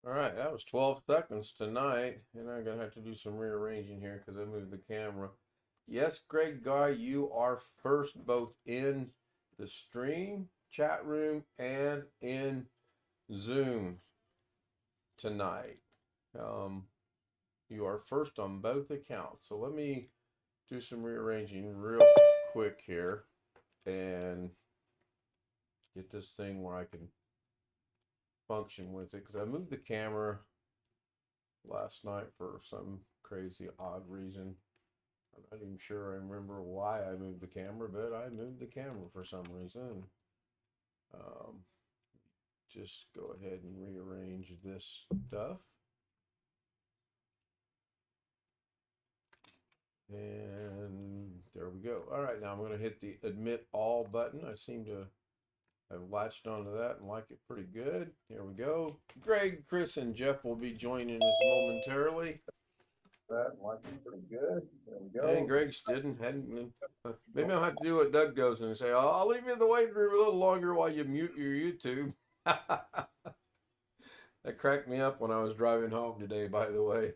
All right, that was 12 seconds tonight, and I'm gonna have to do some rearranging here because I moved the camera. Yes, Greg Guy, you are first both in the stream, chat room, and in Zoom tonight. Um, you are first on both accounts. So let me do some rearranging real quick here and get this thing where I can function with it because I moved the camera last night for some crazy odd reason. I'm not even sure I remember why I moved the camera, but I moved the camera for some reason. Um, just go ahead and rearrange this stuff. And there we go. All right, now I'm going to hit the admit all button. I seem to have latched onto that and like it pretty good. Here we go. Greg, Chris, and Jeff will be joining us momentarily. That like it pretty good. There we go. And Greg's hadn't. Maybe I'll have to do what Doug does and say, I'll leave you in the waiting room a little longer while you mute your YouTube. That cracked me up when I was driving home today, by the way.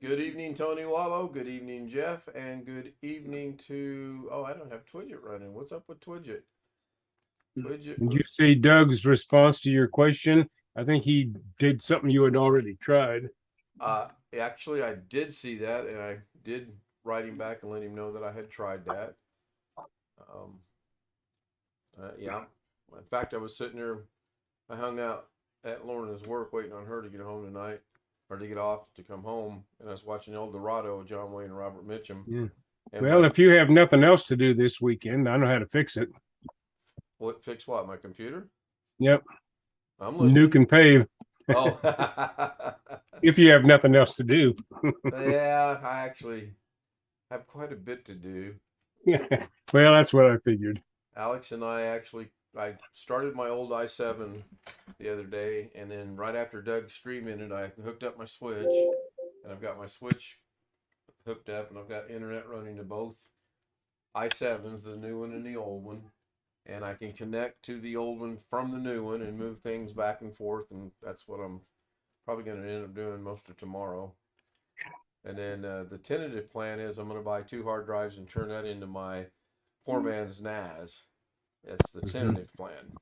Good evening, Tony Wallow. Good evening, Jeff. And good evening to, I don't have Twidget running. What's up with Twidget? Did you see Doug's response to your question? I think he did something you had already tried. Actually, I did see that, and I did write him back and let him know that I had tried that. Yeah. In fact, I was sitting there, I hung out at Lorna's work waiting on her to get home tonight, or to get off to come home, and I was watching El Dorado with John Wayne and Robert Mitchum. Yeah. Well, if you have nothing else to do this weekend, I know how to fix it. What, fix what? My computer? Yep. I'm listening. Nuke and pave. Oh. If you have nothing else to do. Yeah, I actually have quite a bit to do. Well, that's what I figured. Alex and I started my old i7 the other day, and then right after Doug streaming it, I hooked up my switch, and I've got my switch hooked up, and I've got internet running to both i7s, the new one and the old one, and I can connect to the old one from the new one and move things back and forth, and that's what I'm probably going to end up doing most of tomorrow. And then the tentative plan is I'm going to buy 2 hard drives and turn that into my poor man's NAS. That's the tentative plan.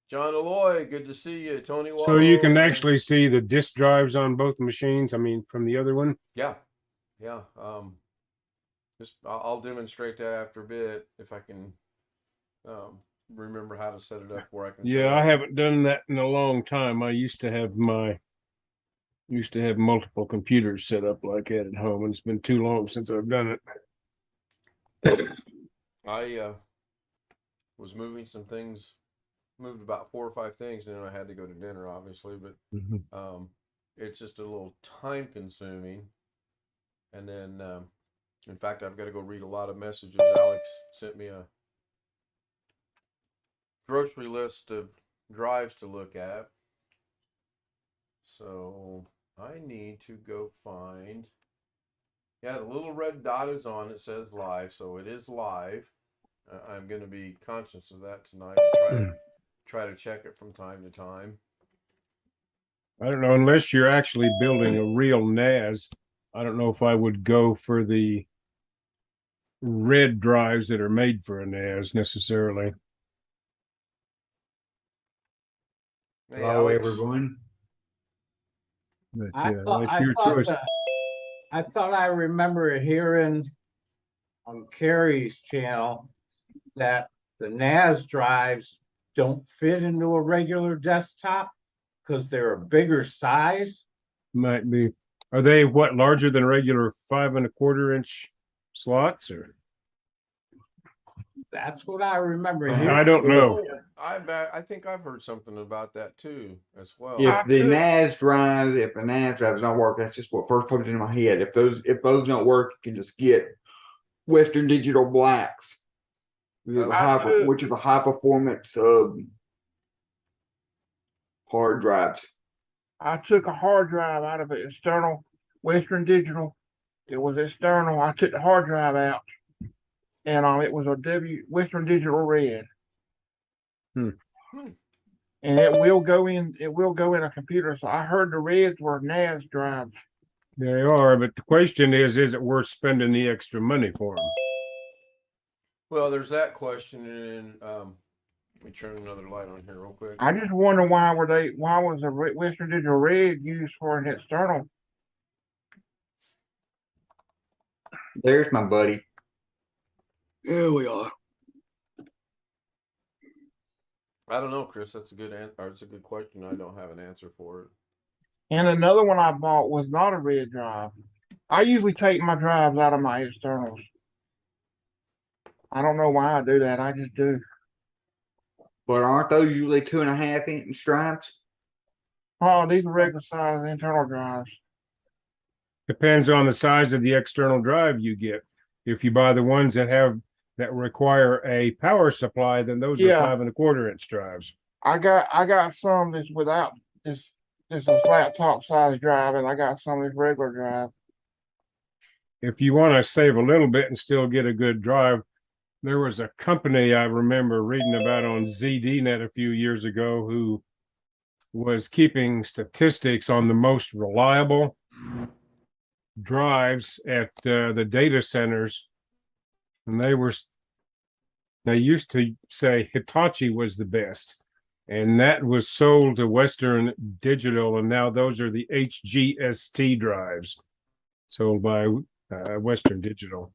John Alloy, good to see you. Tony Wallow. So you can actually see the disk drives on both machines, I mean, from the other one? Yeah. I'll demonstrate that after a bit if I can remember how to set it up where I can. Yeah, I haven't done that in a long time. I used to have multiple computers set up like that at home, and it's been too long since I've done it. I was moving some things, moved about 4 or 5 things, and then I had to go to dinner, obviously, but it's just a little time consuming. And then, in fact, I've got to go read a lot of messages. Alex sent me a grocery list of drives to look at. So I need to go find, the little red dot is on, it says live, so it is live. I'm going to be conscious of that tonight and try to check it from time to time. I don't know, unless you're actually building a real NAS, I don't know if I would go for the red drives that are made for a NAS necessarily. Hey, hello, Alex. Everyone. But, I thought I remember hearing on Carrie's channel that the NAS drives don't fit into a regular desktop because they're a bigger size. Might be. Are they larger than regular 5 1/4 inch slots, or? That's what I remember hearing. I don't know. I think I've heard something about that too, as well. If the NAS drive does not work, that's just what first put it in my head. If those don't work, you can just get Western Digital Blacks, which is a high performance hard drives. I took a hard drive out of an external Western Digital. It was external. I took the hard drive out, and it was a Western Digital Red. and it will go in. It will go in a computer. So I heard the reds were NAS drives. They are, but the question is it worth spending the extra money for them? Well, there's that question, and let me turn another light on here real quick. I just wonder why was the Western Digital Red used for an external? There's my buddy. Here we are. I don't know, Chris. That's a good answer. It's a good question. I don't have an answer for it. And another one I bought was not a red drive. I usually take my drives out of my externals. I don't know why I do that. I just do. But aren't those usually 2.5-inch drives? Oh, these are regular size internal drives. Depends on the size of the external drive you get. If you buy the ones that require a power supply, then those are Yeah. 5.25-inch drives. I got some that's without this. This is a flat top size drive, and I got some that's regular drive. If you want to save a little bit and still get a good drive, there was a company I remember reading about on ZDNet a few years ago who was keeping statistics on the most reliable drives at the data centers, and they used to say Hitachi was the best, and that was sold to Western Digital, and now those are the HGST drives sold by Western Digital.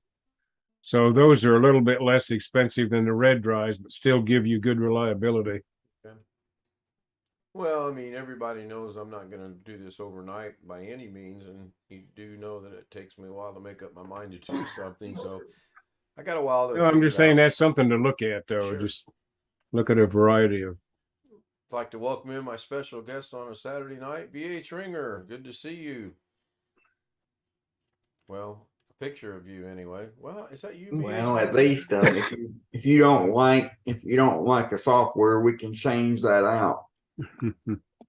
So those are a little bit less expensive than the red drives, but still give you good reliability. Okay. Well, I mean, everybody knows I'm not going to do this overnight by any means, and you do know that it takes me a while to make up my mind to do something. So I got a while to. No, I'm just saying that's something to look at, though. Sure. Just look at a variety of. I'd like to welcome in my special guest on a Saturday night, B.H. Ringer. Good to see you. Well, a picture of you anyway. Well, is that you? B.H. Well, at Ringer? least if you don't like the software, we can change that out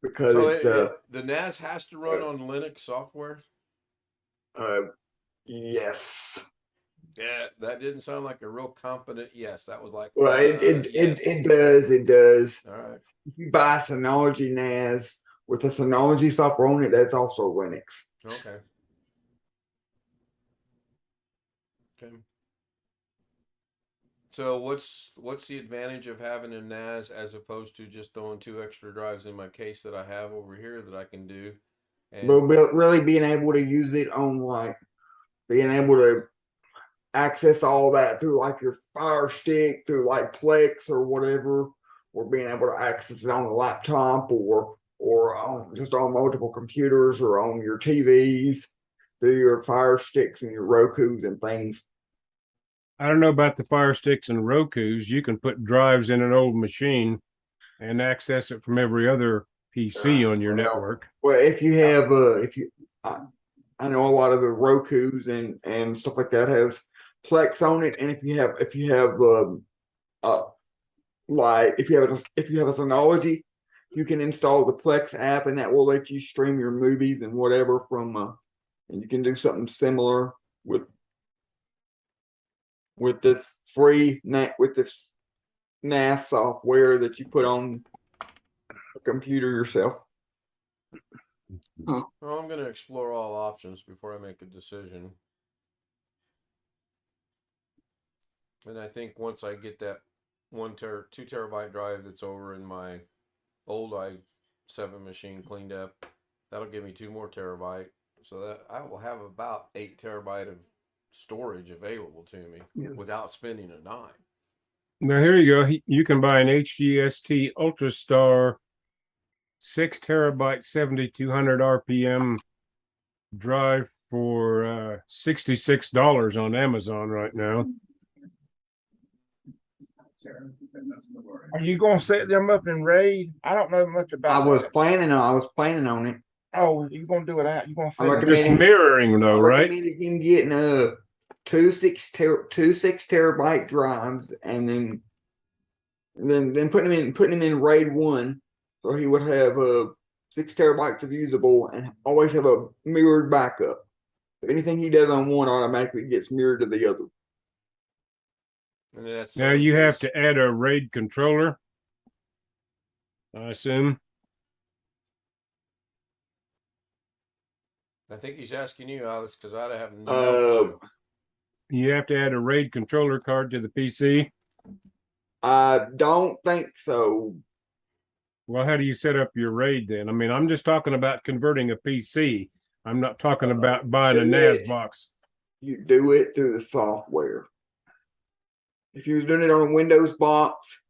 because So it's the NAS has to run on Linux software. yes. Yeah, that didn't sound like a real confident yes. That was like, Well, yes. it does. All right. If you buy Synology NAS with the Synology software on it, that's also Linux. Okay. Okay. So what's the advantage of having a NAS as opposed to just throwing 2 extra drives in my case that I have over here that I can do? And But really being able to use it on like being able to access all that through like your Fire Stick, through like Plex or whatever, or being able to access it on the laptop or on just on multiple computers or on your TVs through your Fire Sticks and your Rokus and things. I don't know about the Fire Sticks and Rokus. You can put drives in an old machine and access it from every other PC on your network. Well, if you have I know a lot of the Rokus and stuff like that has Plex on it, and if you have like if you have a Synology, you can install the Plex app, and that will let you stream your movies and whatever from and you can do something similar with this NAS software that you put on a computer yourself. well, I'm going to explore all options before I make a decision. And I think once I get that 2 terabyte drive that's over in my old i7 machine cleaned up, that'll give me 2 more terabyte. So that I will have about 8 terabyte of storage available to me without spending a dime. Now here you go. You can buy an HGST UltraStar 6 terabyte 7200 RPM drive for $66 on Amazon right now. Are you gonna set them up in RAID? I don't know much about. I was that. planning on it. Oh, you gonna do it out? You gonna set I'm it? recommending- Just mirroring though, I right? recommended him getting two 6 terabyte drives and then putting him in RAID 1, so he would have 6 terabytes of usable and always have a mirrored backup. If anything he does on one automatically gets mirrored to the other. And that's Now you have to add a RAID controller. I assume. I think he's asking you, Alex, because I have no Uh, clue. You have to add a RAID controller card to the PC. I don't think so. Well, how do you set up your RAID then? I mean, I'm just talking about converting a PC. I'm not talking about buying a do NAS it. box. You do it through the software. If you was doing it on a Windows box,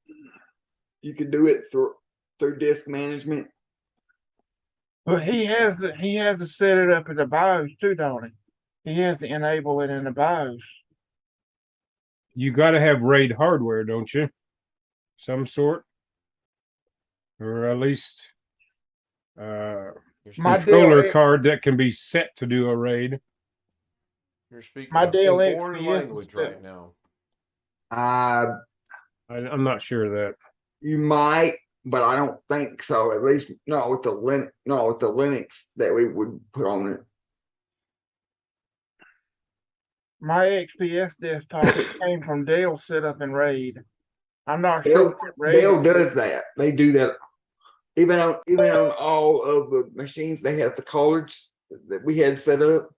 you could do it through disk management. But he has to set it up in the BIOS too, don't he? He has to enable it in the BIOS. You got to have RAID hardware, don't you? Some sort, or at least You're My speaking, controller deal- card that can be set to do a RAID. you're speaking my a Dell foreign XPS language is right now. I'm not sure of that. You might, but I don't think so. At least not with the Linux that we would put on it. My XPS desktop it came from Dell set up in RAID. I'm not Dell, sure what RAID Dell it is. does that. They do that. Even on all of the machines they had at the college that we had set up,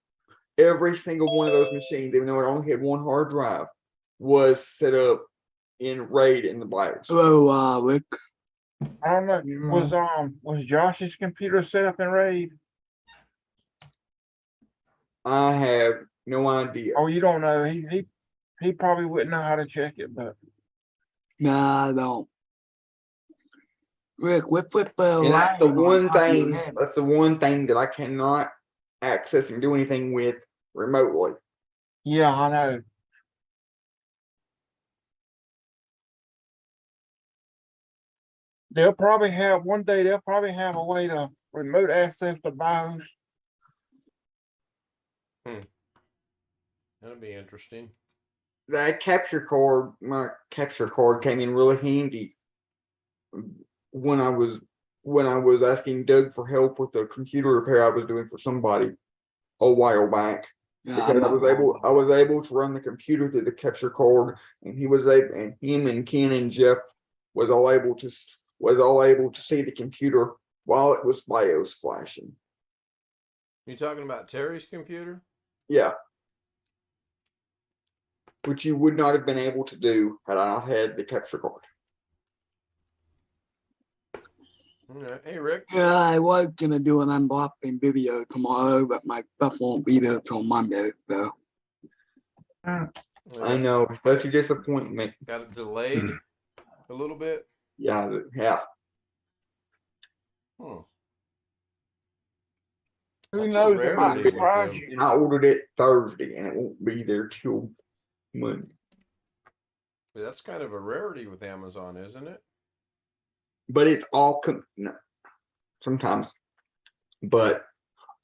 every single one of those machines, even though it only had one hard drive, was set up in RAID in the BIOS. Hello, Rick. I don't know. Was Josh's computer set up in RAID? I have no idea. Oh, you don't know. He probably wouldn't know how to check it, but Nah, I don't. Rick, whip, And that's the line on one top of your thing. head. That's the one thing that I cannot access and do anything with remotely. yeah, I know. They'll probably have one day. They'll probably have a way to remote access the BIOS. That'll be interesting. That capture card, my capture card came in really handy when I was asking Doug for help with the computer repair I was doing for somebody a while back. Yeah, Because I'm I not was able to run the computer through the capture card, and him and Ken and Jeff was all able to see the computer while it was BIOS flashing. You talking about Terry's computer? Yeah. Which you would not have been able to do had I not had the capture card. All right. Hey, Rick. Yeah, I was gonna do an unboxing video tomorrow, but my stuff won't be there till Monday, so. I know, such a disappointment. Got it delayed a little bit. Yeah. Hmm. Who That's a knows? It might rarity with surprise them. you. And I ordered it Thursday, and it won't be there till Monday. That's kind of a rarity with Amazon, isn't it? But it's all no, sometimes. But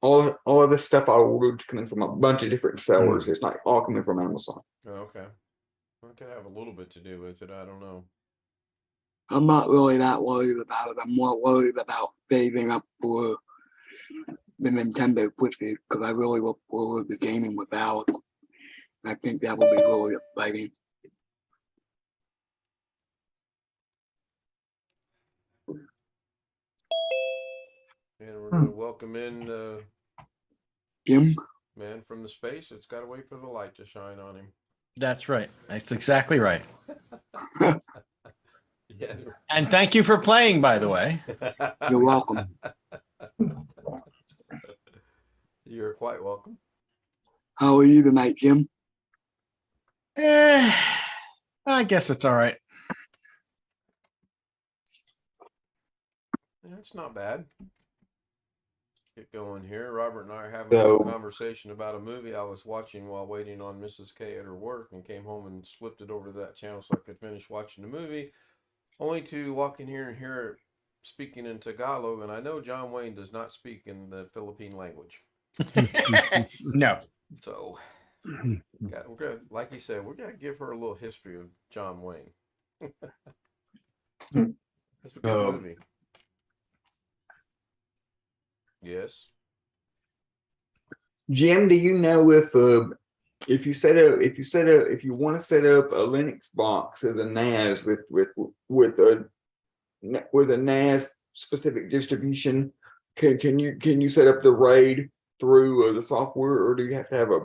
all of the stuff I ordered is coming from a bunch of different sellers. It's not all coming from Amazon. Oh, okay. It could have a little bit to do with it. I don't know. I'm not really that worried about it. I'm more worried about saving up for the Nintendo Switches because I really look forward to gaming with Alex. I think that will be really exciting. And we're going to welcome in Jim? man from the space. It's got to wait for the light to shine on him. That's right. That's exactly right. Yes. And thank you for playing, by the way. You're welcome. You're quite welcome. How are you tonight, Jim? I guess it's all right. Yeah, it's not bad. Get going here. Robert and I are having So- a conversation about a movie I was watching while waiting on Mrs. K at her work, and came home and flipped it over to that channel so I could finish watching the movie, only to walk in here and hear her speaking in Tagalog. And I know John Wayne does not speak in the Philippine language. No. So, we're gonna, like he said, we're gonna give her a little history of John Wayne. It's a good movie. Yes. Jim, do you know if you want to set up a Linux box as a NAS with with a NAS specific distribution, can you set up the RAID through the software, or do you have to have a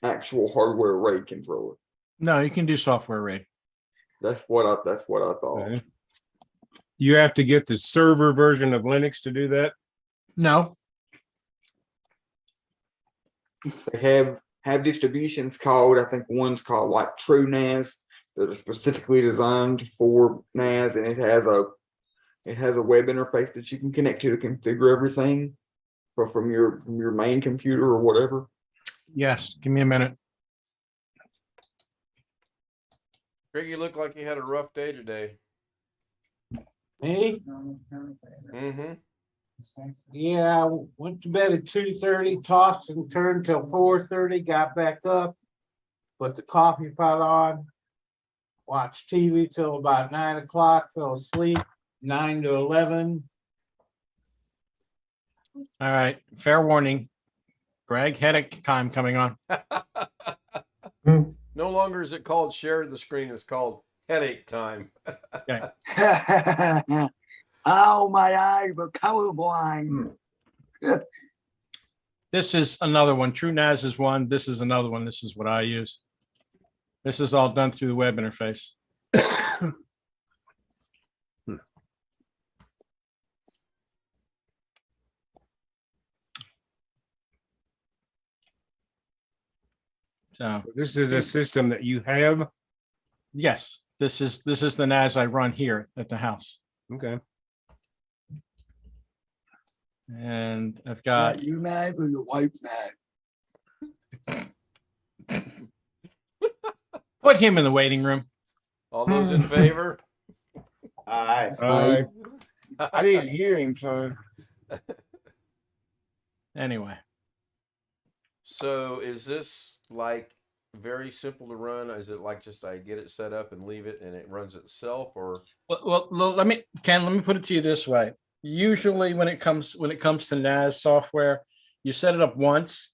actual hardware RAID controller? No, you can do software RAID. That's what I thought. Okay. You have to get the server version of Linux to do that. No. They have distributions called, I think one's called like True NAS, that are specifically designed for NAS, and it has a web interface that you can connect to configure everything from your main computer or whatever. Yes. Give me a minute. Greg, you look like you had a rough day today. Me? Mm-hmm. Yeah, I went to bed at 2:30, tossed and turned till 4:30, got back up, put the coffee pot on, watched TV till about 9 o'clock, fell asleep, 9 to 11. All right. Fair warning. Greg, headache time coming on. No longer is it called share the screen, it's called headache time. Oh, my eyes were colorblind. This is another one. True NAS is one. This is another one. This is what I use. This is all done through the web interface. So This is a system that you have. yes, this is the NAS I run here at the house. Okay. And I've got You mad or your wife mad? put him in the waiting room. All those in favor? Aye. I didn't hear him, so Anyway, So is this like very simple to run? Is it like just I get it set up and leave it and it runs itself, or well, let me put it to you this way. Usually, when it comes to NAS software, you set it up once,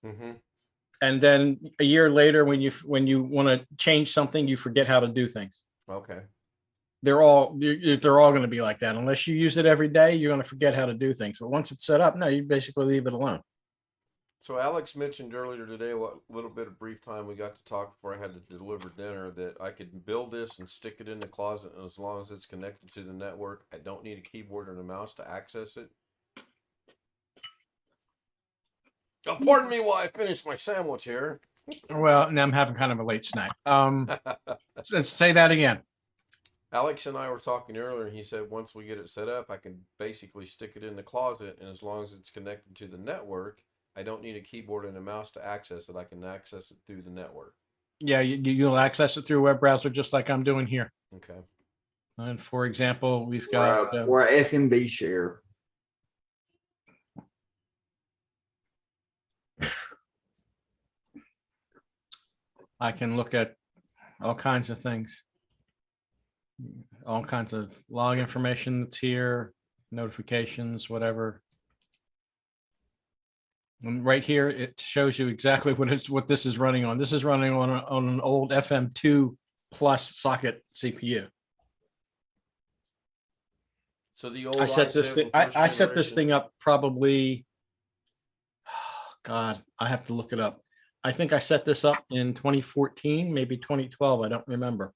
and then a year later, when you want to change something, you forget how to do things. okay. They're all going to be like that. Unless you use it every day, you're going to forget how to do things. But once it's set up, no, you basically leave it alone. So Alex mentioned earlier today what little bit of brief time we got to talk before I had to deliver dinner that I could build this and stick it in the closet, and as long as it's connected to the network, I don't need a keyboard and a mouse to access it. Oh, pardon me while I finish my sandwich here. Well, now I'm having kind of a late snack. Let's say that again. Alex and I were talking earlier, and he said once we get it set up, I can basically stick it in the closet, and as long as it's connected to the network, I don't need a keyboard and a mouse to access it. I can access it through the network. Yeah, you'll access it through a web browser just like I'm doing here. Okay. And for example, we've got Or a SMB share. I can look at all kinds of things, all kinds of log information that's here, notifications, whatever. And right here, it shows you exactly what this is running on. This is running on an old FM2 plus socket CPU. So the old I set this thing. I set this thing up probably. God, I have to look it up. I think I set this up in 2014, maybe 2012. I don't remember.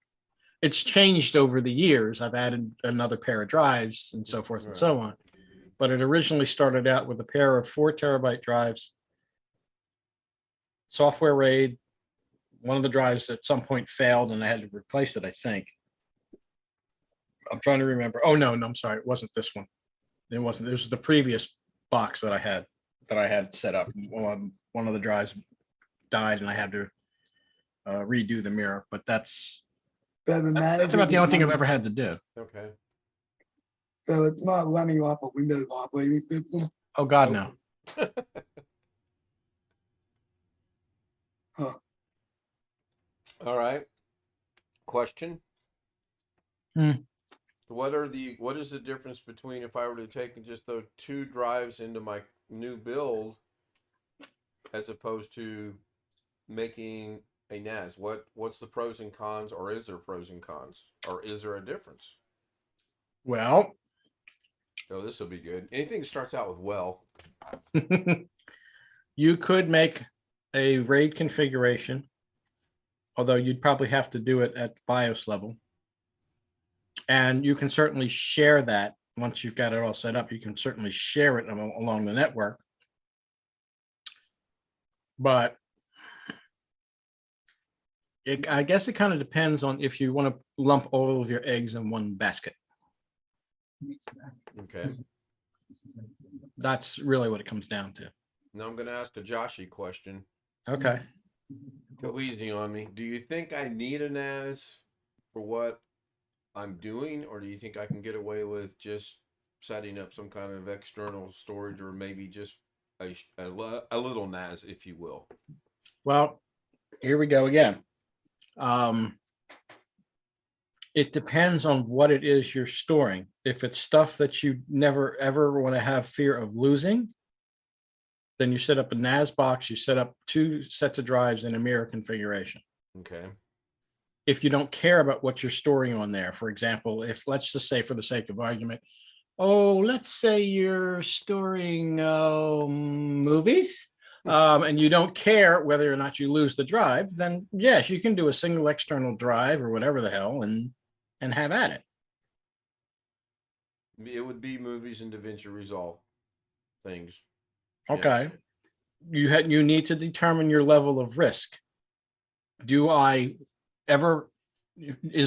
It's changed over the years. I've added another pair of drives and so forth and so on. But it originally started out with a pair of 4 terabyte drives, software RAID. One of the drives at some point failed and I had to replace it, I think. I'm trying to remember. Oh, no, I'm sorry. It wasn't this one. It wasn't. This was the previous box that I had set up. One of the drives died and I had to redo the mirror, but that's about the only thing I've ever had to do. Okay. So it's not running off a Windows operating system. Oh God, no. All right. Question. What is the difference between if I were to take just those 2 drives into my new build as opposed to making a NAS? What's the pros and cons, or is there pros and cons, or is there a difference? Well, Oh, this will be good. Anything that starts out with well. You could make a RAID configuration, although you'd probably have to do it at the BIOS level. And you can certainly share that once you've got it all set up. You can certainly share it along the network. But I guess it kind of depends on if you want to lump all of your eggs in one basket. Okay. That's really what it comes down to. Now I'm going to ask a Joshy question. Okay. Go easy on me. Do you think I need a NAS for what I'm doing, or do you think I can get away with just setting up some kind of external storage, or maybe just a little NAS, if you will? Well, here we go again. It depends on what it is you're storing. If it's stuff that you never ever want to have fear of losing, then you set up a NAS box, you set up 2 sets of drives in a mirror configuration. Okay. If you don't care about what you're storing on there, for example, if let's just say for the sake of argument, let's say you're storing movies, and you don't care whether or not you lose the drive, then yes, you can do a single external drive or whatever the hell and have at it. It would be movies and DaVinci Resolve things. Okay. Yes. You need to determine your level of risk. Is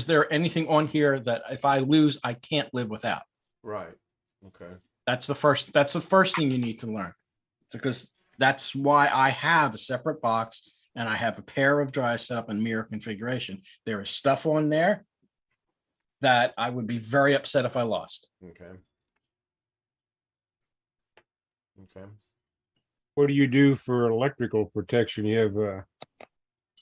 there anything on here that if I lose, I can't live without? Right. Okay. That's the first thing you need to learn, because that's why I have a separate box and I have a pair of drives set up in mirror configuration. There is stuff on there that I would be very upset if I lost. Okay. Okay. What do you do for electrical protection? You have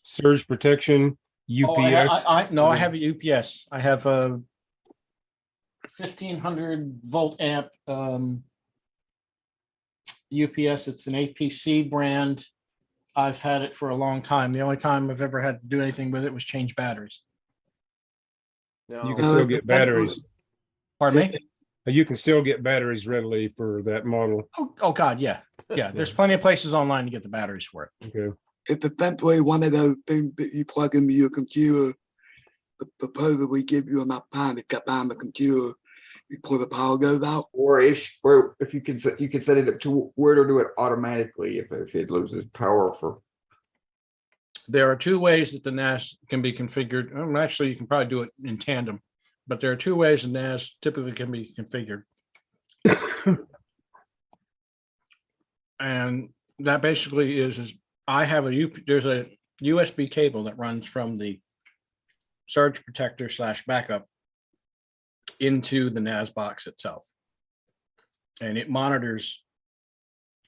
surge protection, UPS. I have a UPS. I have a 1500 volt amp UPS. It's an APC brand. I've had it for a long time. The only time I've ever had to do anything with it was change batteries. Now, You can still get batteries. Pardon me? You can still get batteries readily for that model. Oh God, yeah. Yeah, there's plenty of places online to get the batteries for it. Okay. If eventually one of those things that you plug into your computer, supposedly give you enough time to get on the computer before the power goes out. Or if you can set it up to where to do it automatically if it loses power for. There are 2 ways that the NAS can be configured. Actually, you can probably do it in tandem, but there are 2 ways the NAS typically can be configured. And that basically is I have there's a USB cable that runs from the surge protector / backup into the NAS box itself. And it monitors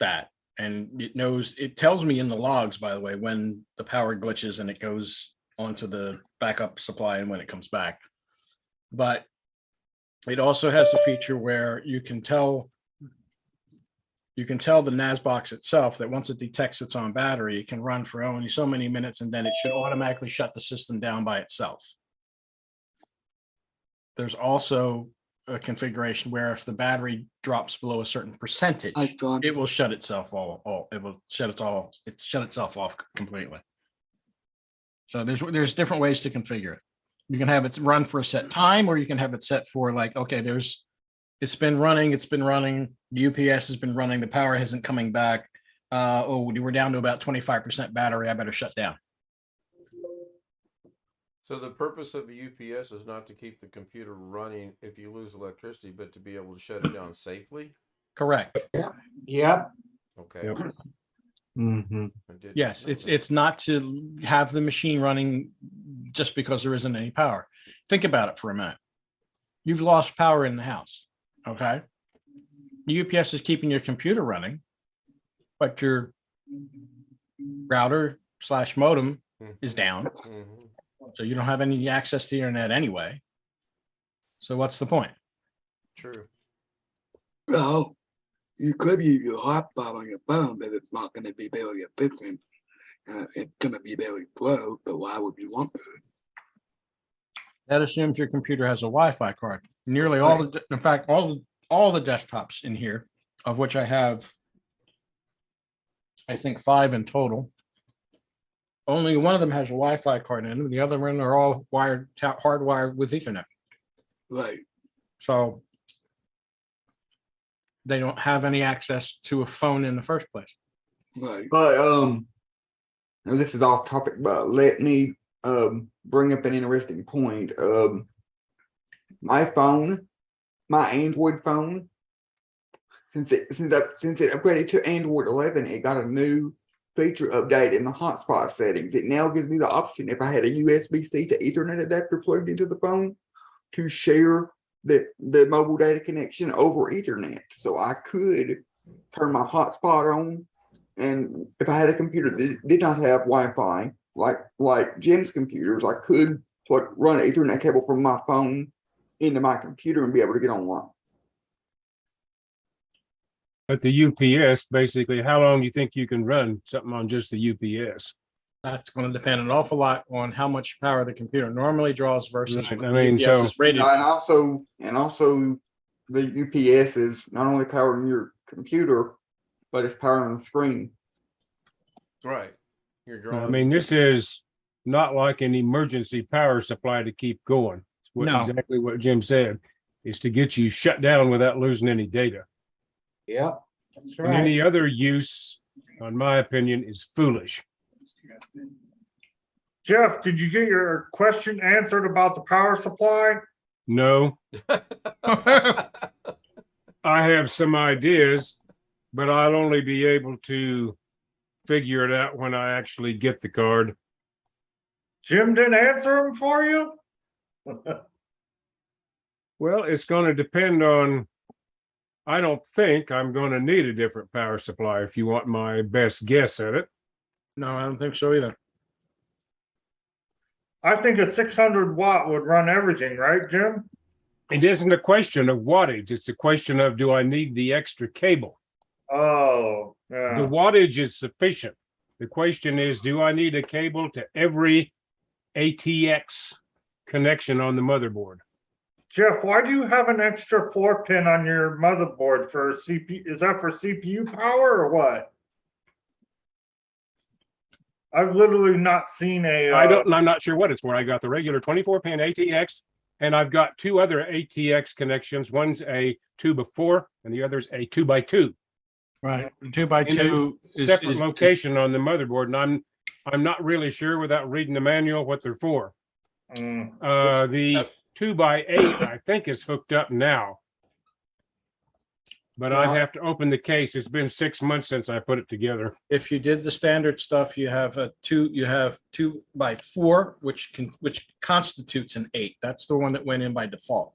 that. And it tells me in the logs, by the way, when the power glitches and it goes onto the backup supply and when it comes back. But it also has a feature where you can tell the NAS box itself that once it detects it's on battery, it can run for only so many minutes and then it should automatically shut the system down by itself. There's also a configuration where if the battery drops below a certain percentage, it will shut itself shut itself off completely. So there's different ways to configure it. You can have it run for a set time, or you can have it set for like, okay, it's been running, the UPS has been running, the power isn't coming back. We're down to about 25% battery, I better shut down. So the purpose of the UPS is not to keep the computer running if you lose electricity, but to be able to shut it down safely? Correct. Yep. Okay. Yep. Mm-hmm. Yes, it's not to have the machine running just because there isn't any power. Think about it for a minute. You've lost power in the house, okay? The UPS is keeping your computer running, but your router / modem is down. Mm-hmm. So you don't have any access to the internet anyway. So what's the point? True. Well, you could use your hotspot on your phone, but it's not going to be very efficient. It's going to be very slow, but why would you want to? That assumes your computer has a Wi-Fi card. Nearly all the all the desktops in here, of which I have, I think 5 in total. Only one of them has a Wi-Fi card in them. The other one are all wired, hardwired with Ethernet. Right. So they don't have any access to a phone in the first place. Right. But now this is off topic, but let me bring up an interesting point. My phone, my Android phone, since it upgraded to Android 11, it got a new feature update in the hotspot settings. It now gives me the option, if I had a USB-C to Ethernet adapter plugged into the phone, to share the mobile data connection over Ethernet. So I could turn my hotspot on, and if I had a computer that did not have Wi-Fi, like Jim's computers, I could run an Ethernet cable from my phone into my computer and be able to get online. But the UPS, basically, how long do you think you can run something on just the UPS? That's going to depend an awful lot on how much power the computer normally draws versus Right, what I the mean, UPS so- is rated And for. also the UPS is not only powering your computer, but it's powering the screen. Right. You're I drawing. mean, this is not like an emergency power supply to keep going. No. Exactly what Jim said, is to get you shut down without losing any data. Yep, that's And right. any other use, in my opinion, is foolish. Jeff, did you get your question answered about the power supply? No, I have some ideas, but I'll only be able to figure it out when I actually get the card. Jim didn't answer them for you? Well, it's going to depend on, I don't think I'm going to need a different power supply if you want my best guess at it. No, I don't think so either. I think a 600 watt would run everything, right, Jim? It isn't a question of wattage. It's a question of, do I need the extra cable? Oh, The yeah. wattage is sufficient. The question is, do I need a cable to every ATX connection on the motherboard? Jeff, why do you have an extra 4-pin on your motherboard for CPU? Is that for CPU power or what? I've literally not seen a. I'm not sure what it's for. I got the regular 24-pin ATX, and I've got 2 other ATX connections. One's a 2x4 and the other's a 2x2. Right. 2x2 Separate location on the motherboard, and I'm not really sure without reading the manual what they're for. The 2x8, I think, is hooked up now. But I'd Well- have to open the case. It's been 6 months since I put it together. If you did the standard stuff, you have 2x4, which constitutes an 8. That's the one that went in by default.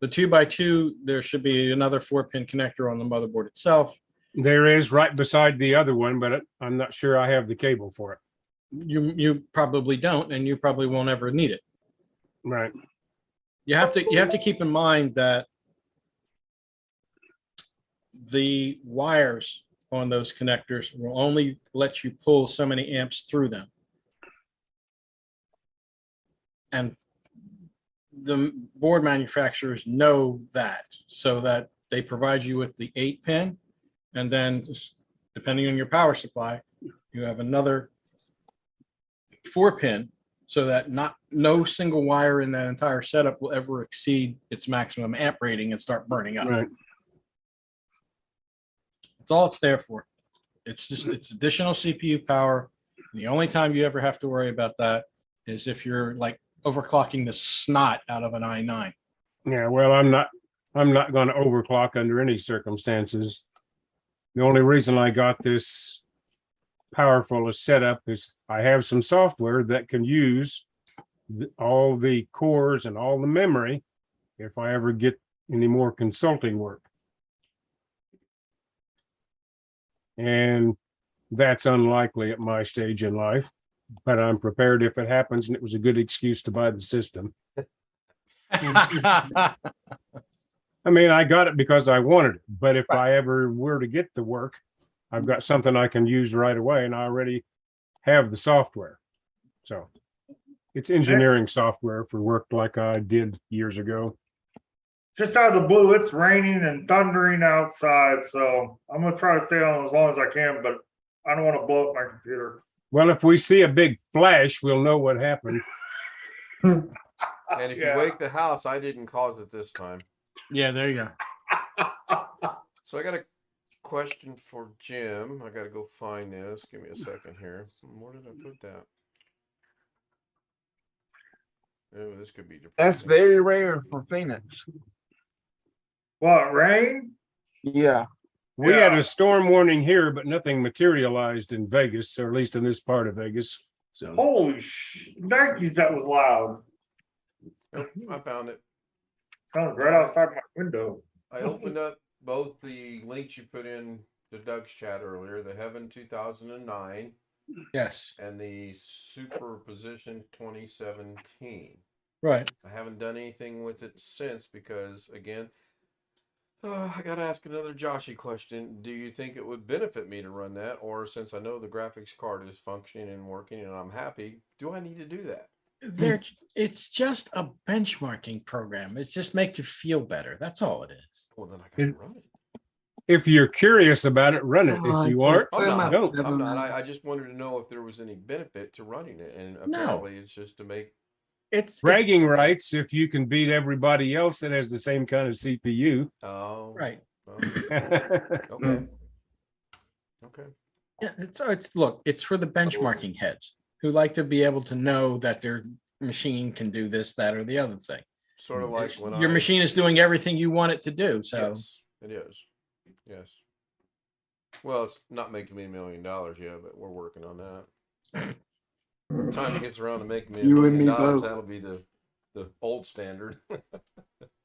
The 2x2, there should be another 4-pin connector on the motherboard itself. There is right beside the other one, but I'm not sure I have the cable for it. You probably don't, and you probably won't ever need it. Right. You have to keep in mind that the wires on those connectors will only let you pull so many amps through them. And the board manufacturers know that, so that they provide you with the 8-pin, and then depending on your power supply, you have another 4-pin, so that no single wire in that entire setup will ever exceed its maximum amp rating and start burning up. Right. That's all it's there for. It's additional CPU power. The only time you ever have to worry about that is if you're like overclocking the snot out of an i9. Yeah, well, I'm not going to overclock under any circumstances. The only reason I got this powerful a setup is I have some software that can use all the cores and all the memory if I ever get any more consulting work. And that's unlikely at my stage in life, but I'm prepared if it happens, and it was a good excuse to buy the system. I mean, I got it because I wanted it, but if I ever were to get the work, I've got something I can use right away, and I already have the software. So it's engineering software for work like I did years ago. just out of the blue, it's raining and thundering outside, so I'm gonna try to stay on as long as I can, but I don't want to blow up my computer. Well, if we see a big flash, we'll know what happened. And if Yeah. you wake the house, I didn't cause it this time. Yeah, there you go. So I got a question for Jim. I got to go find this. Give me a second here. Where did I put that? Oh, this could be That's depressing. very rare for Phoenix. What, rain? Yeah. We had Yeah. a storm warning here, but nothing materialized in Vegas, or at least in this part of Vegas. So Holy Nikes, that was loud. Nope, I found it. Sounds right outside my window. I opened up both the links you put in the Doug's chat earlier, the Heaven 2009 Yes, and the Superposition 2017. right. I haven't done anything with it since because, again, I got to ask another Joshy question. Do you think it would benefit me to run that? Or since I know the graphics card is functioning and working and I'm happy, do I need to do that? It's just a benchmarking program. It just makes you feel better. That's all it is. Well, then I got to It- run it. if you're curious about it, run it. If you aren't, I'm not. don't. I'm not. I just wanted to know if there was any benefit to running it. And apparently it's just to make. It's Bragging rights if you can beat everybody else that has the same kind of CPU. Oh. right. Well, okay. Okay. Yeah, it's look, it's for the benchmarking heads who like to be able to know that their machine can do this, that, or the other thing. Sort of like when Your I. machine is doing everything you want it to do. So Yes, it is. Yes. Well, it's not making me $1 million yet, but we're working on that. Time it gets around to making me $1 You and me million, both. that'll be the old standard.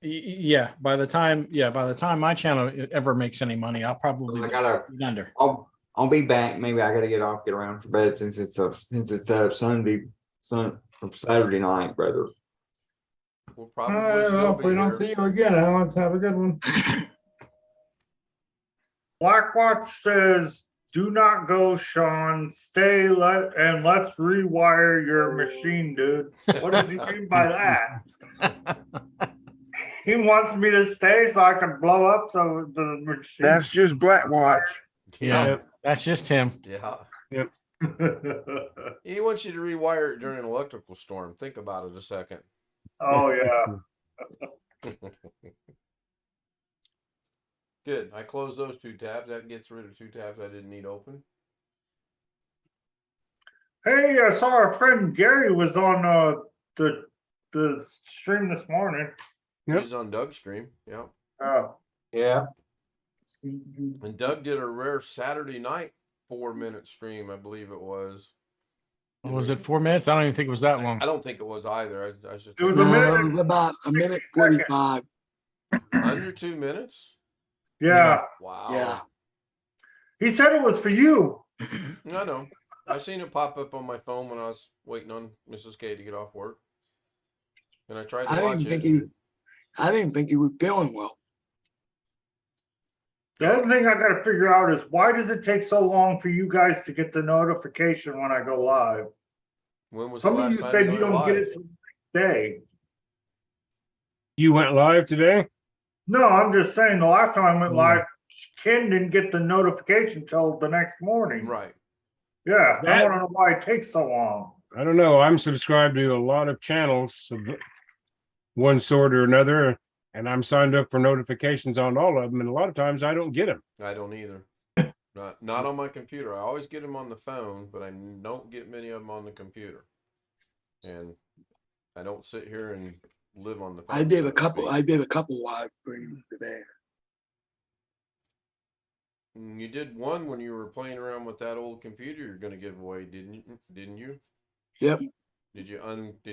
yeah, by the time my channel ever makes any money, I'll probably I be gotta, under. I'll be back. Maybe I gotta get around for bed since it's Saturday night, brother. We'll All probably right, still well, if be we don't here. see you again, Alex, have a good one. Blackwatch says, do not go, Sean. Stay and let's rewire your machine, dude. What does he mean by that? He wants me to stay so I can blow up so the machine. That's just Blackwatch. Yeah, that's just him. Yeah. He wants you to rewire it during an electrical storm. Think about it a second. Oh yeah. Good. I closed those 2 tabs. That gets rid of 2 tabs I didn't need open. Hey, I saw our friend Gary was on the stream this morning. Yep. He's on Doug's stream. Yeah. Oh, Yeah. And Doug did a rare Saturday night 4-minute stream, I believe it was. Was it 4 minutes? I don't even think it was that long. I don't think it was either. I was just It was a minute. About a minute 45. under 2 minutes. Yeah. Wow. Yeah. He said it was for you. I know. I seen it pop up on my phone when I was waiting on Mrs. K to get off work, and I tried I to watch didn't think it. I didn't think he was feeling well. The other thing I gotta figure out is why does it take so long for you guys to get the notification when I go live? When was the Some of last you time said you you went don't get live? it till the day. You went live today? No, I'm just saying the last time I went Mm. live, Ken didn't get the notification till the next morning. Right. Yeah, I That- wanna know why it takes so long. I don't know. I'm subscribed to a lot of channels of one sort or another, and I'm signed up for notifications on all of them. And a lot of times I don't get them. I don't either. Not on my computer. I always get them on the phone, but I don't get many of them on the computer. And I don't sit here and live on the phone. I did so a to couple. speak. I did a couple live streams today. You did one when you were playing around with that old computer you're going to give away, didn't you? Yep. Did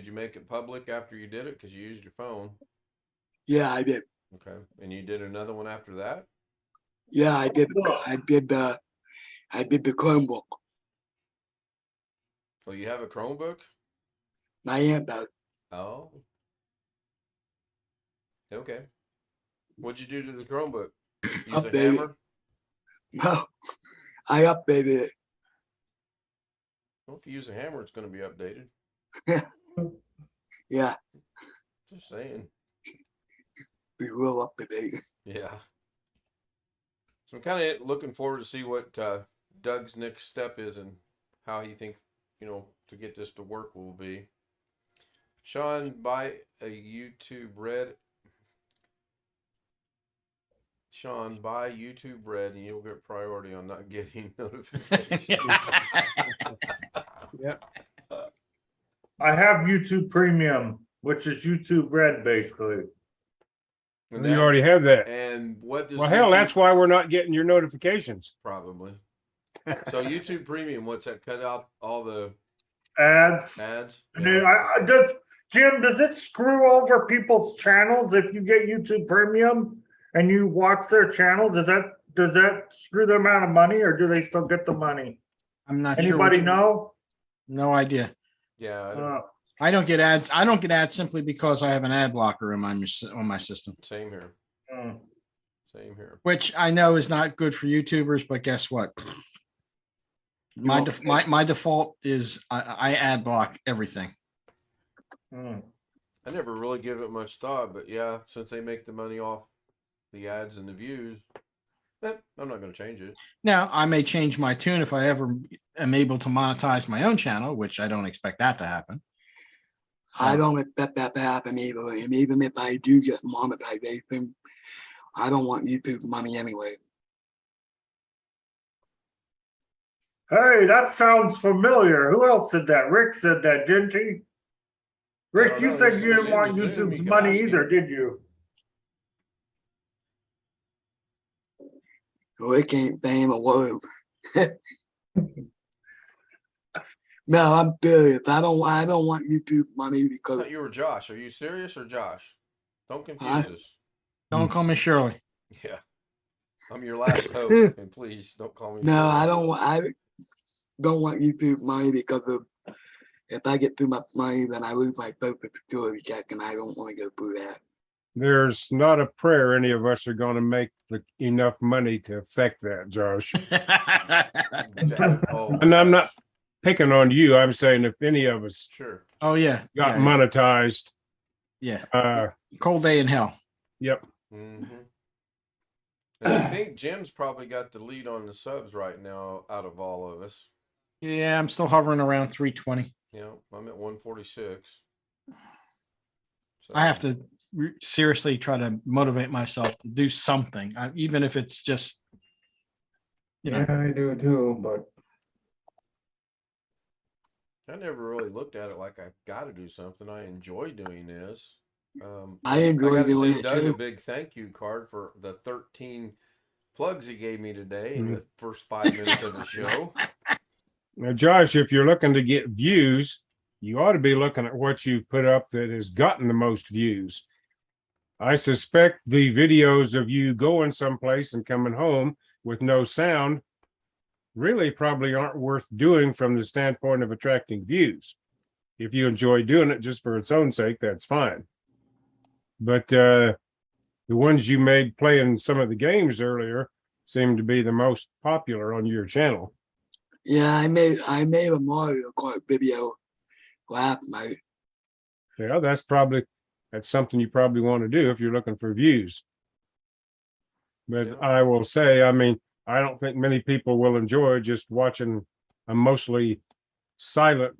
you make it public after you did it because you used your phone? Yeah, I did. Okay. And you did another one after that? Yeah, I did. I did the Chromebook. Oh, you have a Chromebook? My aunt does. Oh. Okay. What'd you do to the Chromebook? Use a Update it. hammer? No, I updated it. Well, if you use a hammer, it's going to be updated. Yeah, Just saying. be real up to date. Yeah. So I'm kind of looking forward to see what Doug's next step is and how he thinks, to get this to work will be. Sean, buy a YouTube Red. Sean, buy YouTube Red and you'll get priority on not getting notifications. Yep. I have YouTube Premium, which is YouTube Red, basically. And You already have that. And what does Well, hell, YouTube- that's why we're not getting your notifications. Probably. So YouTube Premium, what's that? Cut out all the Ads. ads? And then does it screw over people's channels if you get YouTube Premium and you watch their channel? Does that screw them out of money, or do they still get the money? I'm not sure. Anybody which- know? No idea. Yeah. I don't get ads. I don't get ads simply because I have an ad blocker on my system, Same here. Mm. Same here. which I know is not good for YouTubers. But guess what? My default is I ad block everything. Mm. I never really give it much thought, but yeah, since they make the money off the ads and the views, I'm not going to change it. Now I may change my tune if I ever am able to monetize my own channel, which I don't expect that to happen. I don't expect that to happen either. And even if I do get monetization, I don't want YouTube money anyway. Hey, that sounds familiar. Who else said that? Rick said that, didn't he? Rick, don't you know. said He's you didn't in want the Zoom. You YouTube's can money ask him. either, did you? Rick ain't saying a word. No, I'm serious. I don't want YouTube money I because thought you were Josh. Are you serious or Josh? Don't confuse Huh? us. Don't call me Shirley. Yeah. I'm your last hope, and please don't call me. no, Shirley. I don't want YouTube money because of if I get too much money, then I lose my social security check, and I don't want to go through that. There's not a prayer any of us are going to make enough money to affect that, Josh. Oh, And I'm not gosh. picking on you. I'm saying if any of us Sure. Oh yeah, got yeah, monetized, yeah. Cold day in hell. yep. Mm-hmm. And I think Jim's probably got the lead on the subs right now out of all of us. Yeah, I'm still hovering around 320. I'm at 146. So, I have to seriously try to motivate myself to do something, even if it's just, I do too, but I never really looked at it like I got to do something. I enjoy doing this. I enjoy got to doing send it Doug a too. big thank you card for the 13 plugs he gave me today in Mhm. the first 5 minutes of the show. now, Josh, if you're looking to get views, you ought to be looking at what you put up that has gotten the most views. I suspect the videos of you going someplace and coming home with no sound really probably aren't worth doing from the standpoint of attracting views. If you enjoy doing it just for its own sake, that's fine. But the ones you made playing some of the games earlier seem to be the most popular on your channel. Yeah, I made a Mario Kart video last night. Yeah, that's something you probably want to do if you're looking for views. But Yeah. I will say, I mean, I don't think many people will enjoy just watching a mostly silent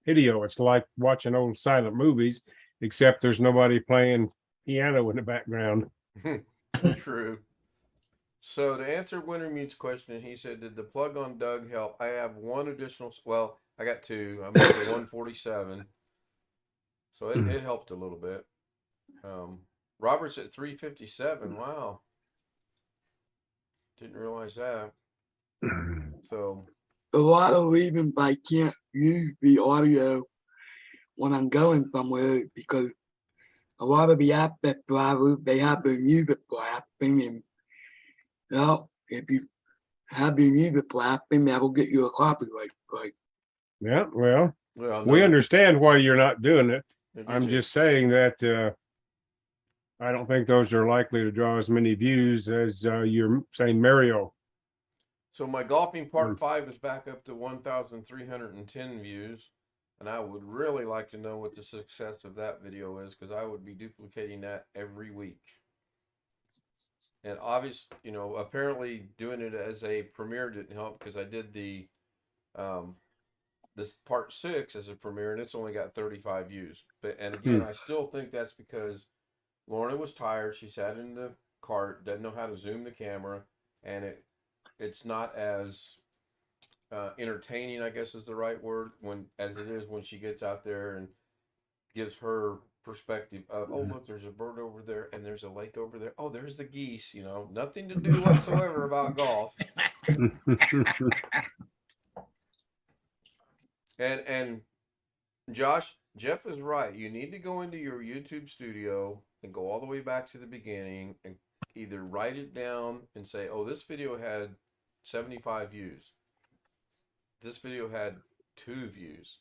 video. It's like watching old silent movies, except there's nobody playing piano in the background. True. So to answer Wintermute's question, he said, "Did the plug on Doug help?" I have one additional. Well, I got two. I'm up to 147, so it helped a little bit. Robert's at 357. Wow, didn't realize that. So A lot of reasons I can't use the audio when I'm going somewhere because a lot of the asset drivers, they have their music blasting, and if you have your music blasting, that'll get you a copyright strike. Yeah, well, well, we no, understand why you're not doing it. they do I'm too. just saying that I don't think those are likely to draw as many views as you're saying Mario. So my golfing part 5 is back up to 1,310 views. And I would really like to know what the success of that video is because I would be duplicating that every week. And obviously, you know, apparently doing it as a premiere didn't help because I did the this part 6 as a premiere and it's only got 35 views. But and again, I still think that's because Lorna was tired. She sat in the cart, doesn't know how to zoom the camera, and it's not as entertaining, I guess is the right word, when as it is when she gets out there and gives her perspective of, oh look, there's a bird over there and there's a lake over there. Oh, there's the geese. You know, nothing to do whatsoever about golf. And Jeff is right. You need to go into your YouTube studio and go all the way back to the beginning and either write it down and say, oh, this video had 75 views. This video had 2 views.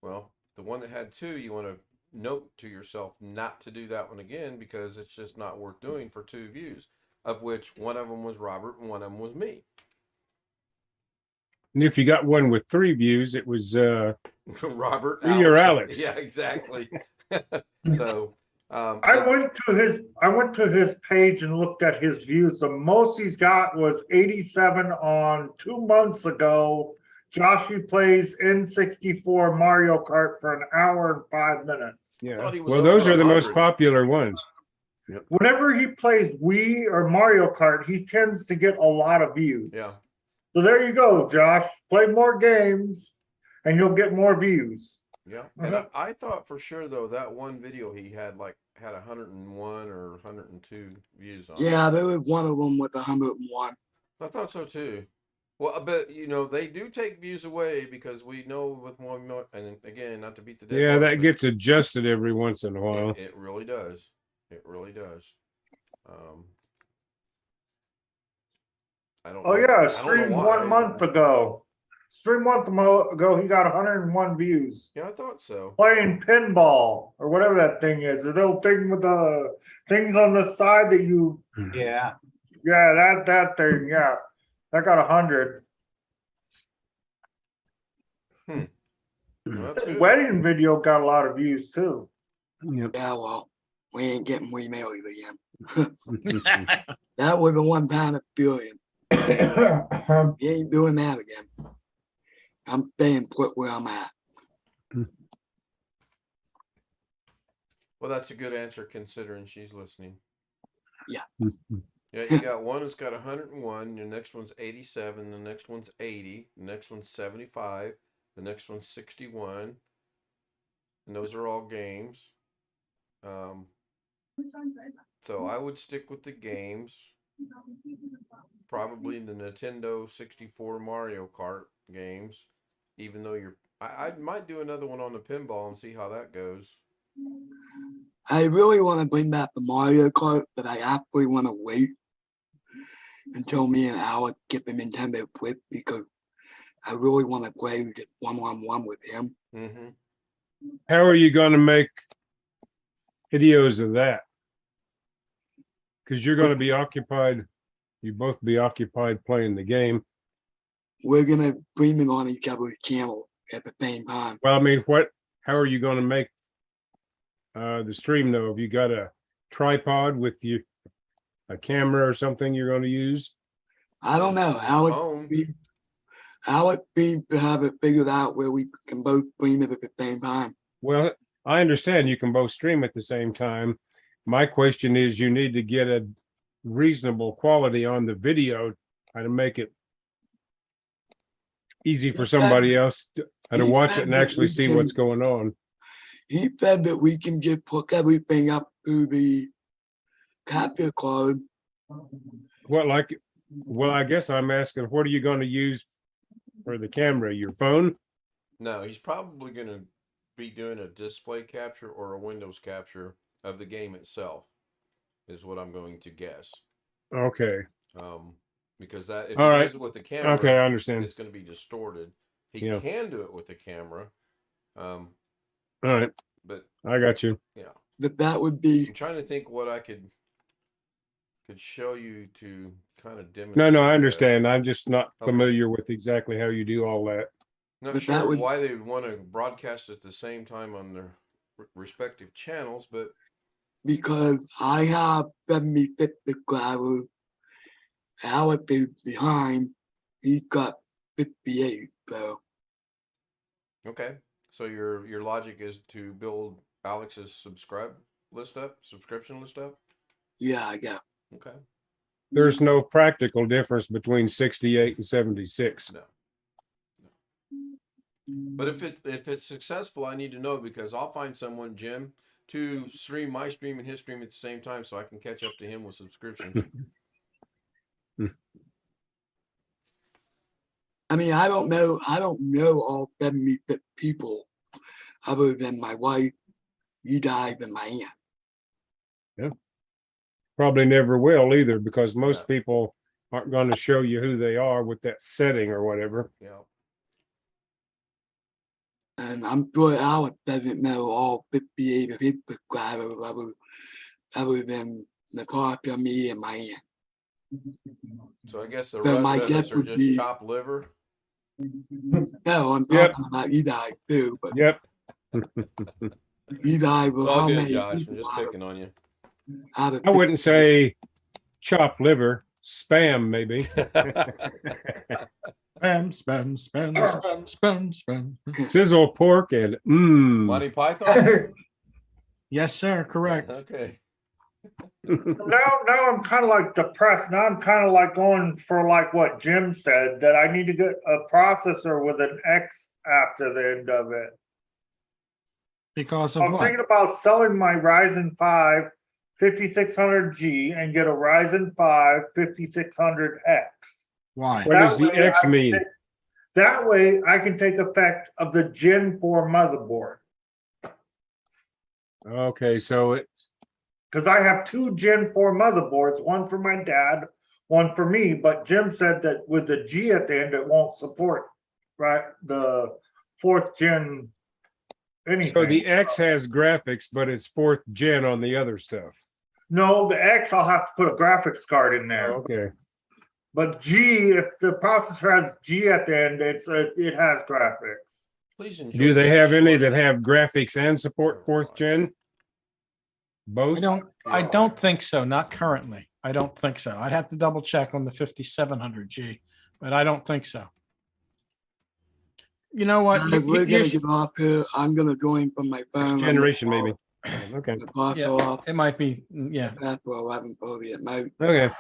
Well, the one that had 2, you want to note to yourself not to do that one again because it's just not worth doing for 2 views, of which one of them was Robert and one of them was me. And if you got one with 3 views, it was Robert, me or Alex. Yeah, exactly. So I went to his page and looked at his views. The most he's got was 87 on 2 months ago. Joshy plays N64 Mario Kart for an hour and 5 minutes. Yeah. Thought he was Well, over those are the most 100. popular ones. Whenever he plays Wii or Mario Kart, he tends to get a lot of views. Yeah. So there you go, Josh. Play more games and you'll get more views. Yeah. And I thought for sure though that one video he had 101 or 102 views on. Yeah, there was one of them with 101. I thought so too. Well, but you know they do take views away because we know with one, and again, not to beat the dead Yeah, horse, that but gets adjusted every once in a while. it really does. It really does. I don't. Oh know- I yeah, don't know streamed why. 1 month ago. Streamed 1 month ago, he got 101 views. Yeah, I thought so. Playing pinball or whatever that thing is. The little thing with the things on the side that you, Yeah, yeah, that thing, yeah. That got 100. Well, that's His good. wedding video got a lot of views too. Yep. Yeah, well, we ain't getting remarried again. That was the one time a billion. You ain't doing that again. I'm staying put where I'm at. Well, that's a good answer considering she's listening. Yeah. Yeah, you got one that's got 101. Your next one's 87. The next one's 80. The next one's 75. The next one's 61. And those are all games. So I would stick with the games. Probably the Nintendo 64 Mario Kart games. Even though I might do another one on the pinball and see how that goes. I really want to bring back the Mario Kart, but I actually want to wait until me and Alec get the Nintendo Flip because I really want to play just one-on-one with him. Mm-hmm. How are you going to make videos of that? Because you're going to be occupied. You both be occupied playing the game. We're gonna stream it on each other's channel at the same time. Well, I mean, how are you going to make the stream though? Have you got a tripod with you, a camera or something you're going to use? I don't know. Alec seems to have it figured out where we can both stream it at the same time. Well, I understand you can both stream at the same time. My question is, you need to get a reasonable quality on the video to make it easy for somebody else to watch it and actually see what's going on. He said that we can just hook everything up to the capture card. Well, I guess I'm asking, what are you going to use for the camera? Your phone? No, he's probably going to be doing a display capture or a Windows capture of the game itself, is what I'm going to guess. Okay. Because that if All he right. does it with the camera, Okay, I understand. it's going to be distorted. He Yeah. can do it with the camera, All right. but I got you. yeah, But that would be I'm trying to think what I could show you to kind of demonstrate. No, I that. understand. I'm just not Okay. familiar with exactly how you do all that. Not But sure that would- why they would want to broadcast at the same time on their respective channels, but because I have 50 gravel. Alex is behind. He got 58. So Okay. So your logic is to build Alex's subscription list up? yeah. Okay. There's no practical difference between 68 and 76. No. But if it's successful, I need to know, because I'll find someone, Jim, to stream my stream and his stream at the same time, so I can catch up to him with subscriptions. I mean, I don't know all 70 people other than my wife, you died, and my aunt. Probably never will either, because most Yeah. people aren't going to show you who they are with that setting or whatever. Yeah. And I'm sure Alex doesn't know all 58 of his subscribers other than Natasha, me, and my aunt. So I guess the So rest my of us guess are would just be- chopped liver. No, I'm Yep. talking about you guys too, but Yep. you guys It's will all how good, many Josh. I'm people just picking on you. out of I wouldn't say chopped liver, spam maybe. Spam, spam, spam, spam, spam, spam. Sizzle pork and Monty Python? Yes, sir. Correct. Okay. Now I'm kind of like depressed. Now I'm kind of like going for like what Jim said, that I need to get a processor with an X after the end of it. Because of I'm what? thinking about selling my Ryzen 5 5600G and get a Ryzen 5 5600X. Why? What does the That way X I can mean? That way I can take effect of the Gen 4 motherboard. Okay, so it Because I have two Gen 4 motherboards, one for my dad, one for me. But Jim said that with the G at the end, it won't support, right, the 4th gen anything. so the X has graphics, but it's 4th gen on the other stuff. No, the X, I'll have to put a graphics card in there. Okay. But G, if the processor has G at the end, it has graphics. Please enjoy. Do they this have any short- that have graphics and support 4th gen? Both? I don't think so. Not currently. I don't think so. I'd have to double check on the 5700G, but I don't think so. You know what? If we're gonna get off here, I'm gonna join from my phone. Next generation maybe. Okay. Yeah. Off It might be, yeah. after 11:30 at night. Okay.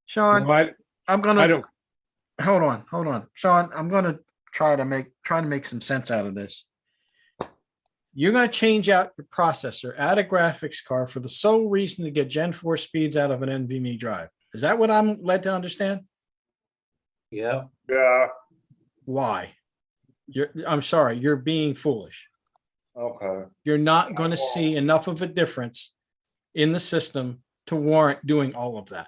Sean, Well, I'm I gonna don't hold on. Sean, I'm gonna try to make some sense out of this. You're gonna change out your processor, add a graphics card for the sole reason to get Gen 4 speeds out of an NVMe drive. Is that what I'm led to understand? Yeah. Yeah, Why? I'm sorry, you're being foolish. okay. You're not going to see enough of a difference in the system to warrant doing all of that.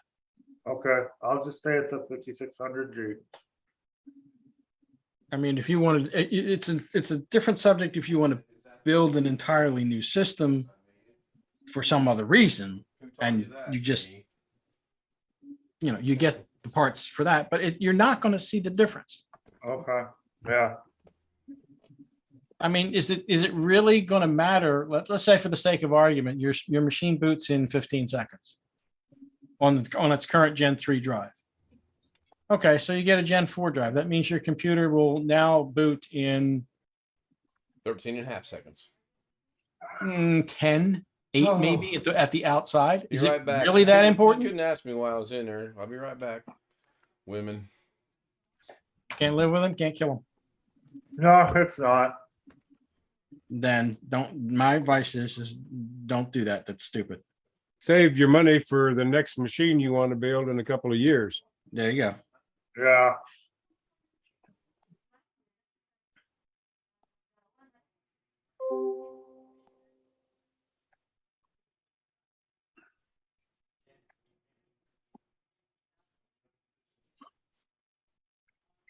Okay, I'll just stay at the 5600G. I mean, if you want to, it's a different subject if you want to build an entirely new system for some other reason, Who taught and that? you just, Me. you get the parts for that, but you're not going to see the difference. Okay, yeah. I mean, is it really going to matter? Let's say, for the sake of argument, your machine boots in 15 seconds on its current Gen 3 drive. Okay, so you get a Gen 4 drive. That means your computer will now boot in 13 and a half seconds. 10, 8 Oh. maybe at the outside. Be Is right it back. really that important? You couldn't ask me why I was in there. I'll be right back. Women. Can't live with them, can't kill them. No, it's not. Then don't. My advice is don't do that. That's stupid. save your money for the next machine you want to build in a couple of years. There you go. Yeah.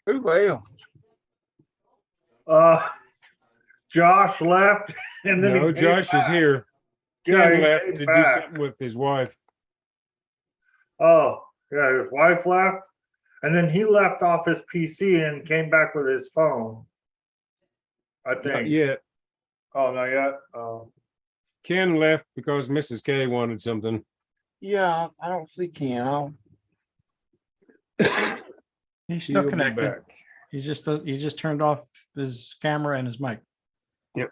Who else? Josh left and then he No, came Josh is back. here. Yeah, Ken he left came to do back. something with his wife. Oh, yeah, his wife left. And then he left off his PC and came back with his phone. I Not think. yet. Oh, not yet. Oh. Ken left because Mrs. K wanted something. Yeah, I don't see Ken. He's still He'll be connected. back. He just turned off his camera and his mic. Yep.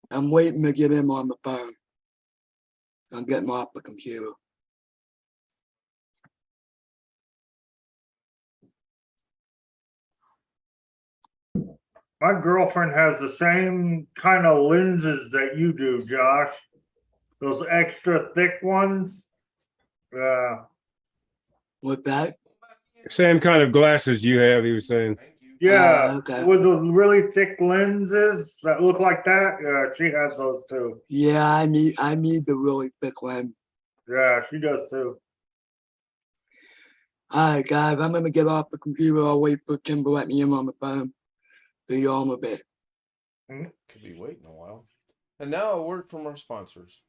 I'm waiting to get him on the phone. I'm getting off the computer. My girlfriend has the same kind of lenses that you do, Josh. Those extra thick ones. Yeah. With that, Same kind of glasses you have, he was saying. Yeah, okay. with the really thick lenses that look like that. Yeah, she has those too. yeah, I need the really thick one. Yeah, she does too. All right, guys, I'm gonna get off the computer. I'll wait for Tim to let me in on the phone. See you all in a bit. Could be waiting a while. And now a word from our sponsors.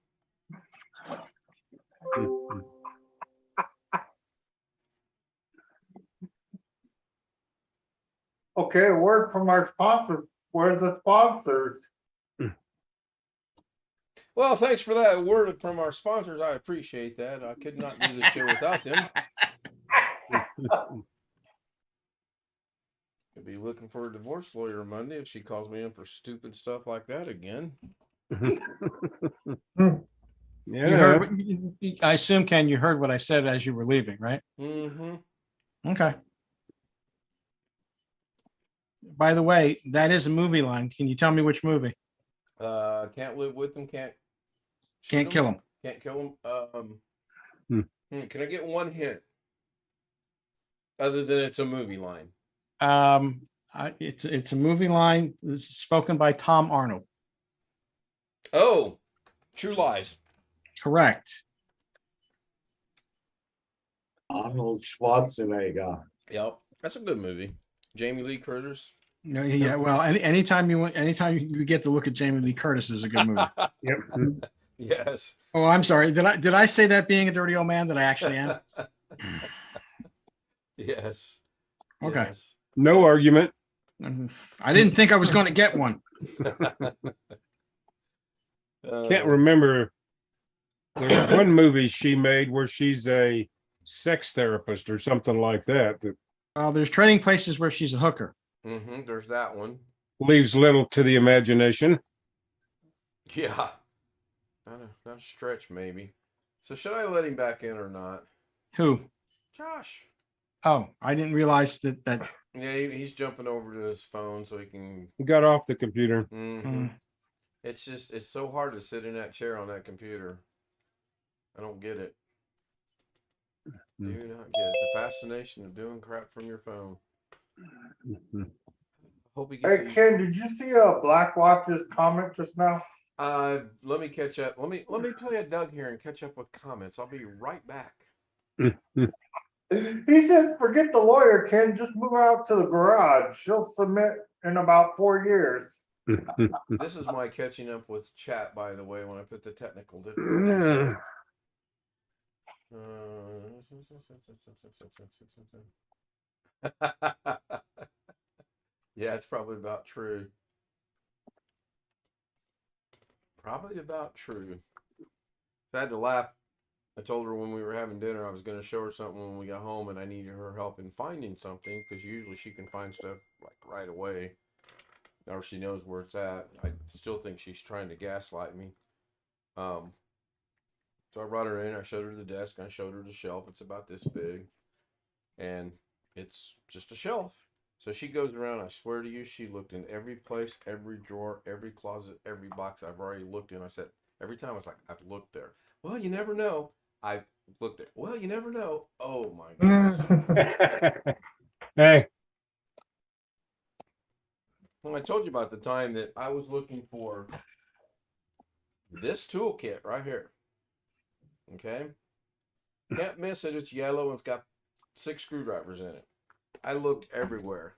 Okay, a word from our sponsors. Where's the sponsors? Well, thanks for that word from our sponsors. I appreciate that. I could not do the show without them. Could be looking for a divorce lawyer Monday if she calls me in for stupid stuff like that again. You heard, I assume, Ken, you heard what I said as you were leaving, right? Mm-hmm. Okay. By the way, that is a movie line. Can you tell me which movie? Can't live with them. Can't Kill him. Can't kill them. Can I get one hint? Other than it's a movie line. It's a movie line spoken by Tom Arnold. Oh, True Lies. Correct. Arnold Schwarzenegger. Yep, that's a good movie. Jamie Lee Curtis. No, yeah. Well, anytime you get to look at Jamie Lee Curtis is a good movie. Yep. Yes. Oh, I'm sorry. Did I say that being a dirty old man that I actually am? Yes. Okay. Yes. No argument. I didn't think I was going to get one. Can't remember. There's one movie she made where she's a sex therapist or something like that. That There's Trading Places where she's a hooker. There's that one. leaves little to the imagination. Yeah. Not a stretch, maybe. So should I let him back in or not? Who? Josh. Oh, I didn't realize that. Yeah, he's jumping over to his phone so he can. He got off the computer. It's so hard to sit in that chair on that computer. I don't get it. Do not get it. The fascination of doing crap from your phone. Hope he gets. Hey Ken, did you see Black Watch's comment just now? Let me catch up. Let me play a Doug here and catch up with comments. I'll be right back. He says, forget the lawyer, Ken, just move out to the garage. She'll submit in about 4 years. This is my catching up with chat, by the way, when I put the technical difficulties. Yeah, it's probably about true. Probably about true. So I had to laugh. I told her when we were having dinner I was going to show her something when we got home, and I needed her help in finding something because usually she can find stuff like right away, or she knows where it's at. I still think she's trying to gaslight me. So I brought her in. I showed her the desk. I showed her the shelf. It's about this big, and it's just a shelf. So she goes around. I swear to you, she looked in every place, every drawer, every closet, every box I've already looked in. I said every time I was like, I've looked there. Well, you never know. I've looked there. Well, you never know. Oh my goodness. Hey. Well, I told you about the time that I was looking for this toolkit right here. Okay. Can't miss it. It's yellow and it's got 6 screwdrivers in it. I looked everywhere.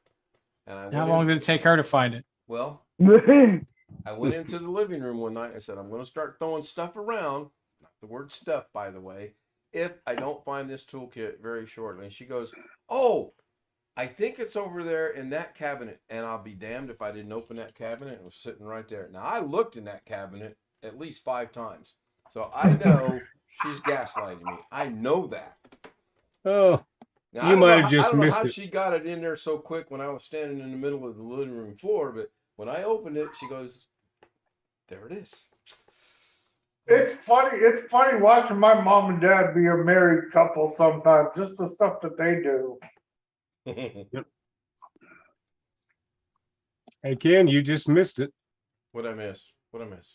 And How long did it take her to find it? Well, I went into the living room one night. I said, I'm going to start throwing stuff around. Not the word stuff, by the way, if I don't find this toolkit very shortly. And she goes, oh, I think it's over there in that cabinet. And I'll be damned if I didn't open that cabinet. It was sitting right there. Now, I looked in that cabinet at least 5 times. So I know she's gaslighting me. I know that. Oh, Now, you might have I just don't know missed how it. she got it in there so quick when I was standing in the middle of the living room floor, but when I opened it, she goes, there it is. It's funny. It's funny watching my mom and dad be a married couple sometimes, just the stuff that they do. Hey, Ken, you just missed it. What'd I miss? What'd I miss?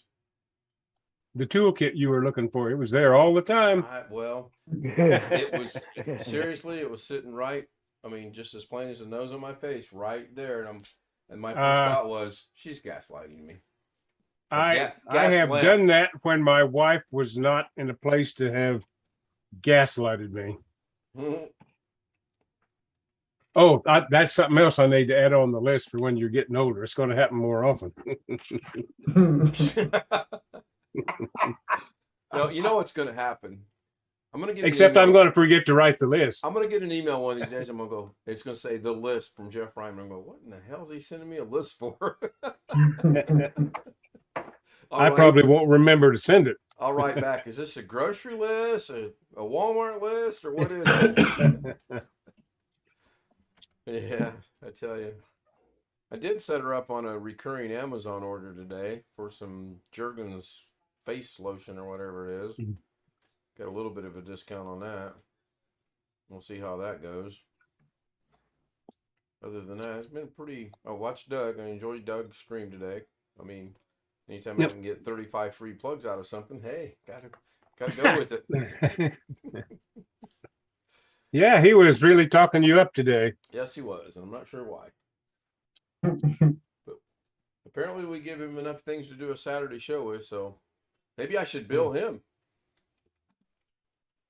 The toolkit you were looking for. It was there all the time. Well, it was seriously, it was sitting right. I mean, just as plain as the nose on my face, right there. And my first thought was, she's gaslighting me. I have done that when my wife was not in a place to have gaslighted me. Oh, that's something else I need to add on the list for when you're getting older. It's going to happen more often. No, you know what's going to happen. I'm going to get. Except I'm going to forget to write the list. I'm going to get an email one of these days. I'm going to go. It's going to say the list from Jeff Ryman. I'm going to go, what in the hell is he sending me a list for? I probably won't remember to send it. I'll write back. Is this a grocery list, a Walmart list, or what is it? Yeah, I tell you. I did set her up on a recurring Amazon order today for some Jergens face lotion or whatever it is. Got a little bit of a discount on that. We'll see how that goes. Other than that, it's been pretty. I watched Doug. I enjoyed Doug's stream today. I mean, anytime I can get 35 free plugs out of something, hey, gotta go with it. Yeah, he was really talking you up today. Yes, he was, and I'm not sure why. But apparently, we give him enough things to do a Saturday show with, so maybe I should bill him.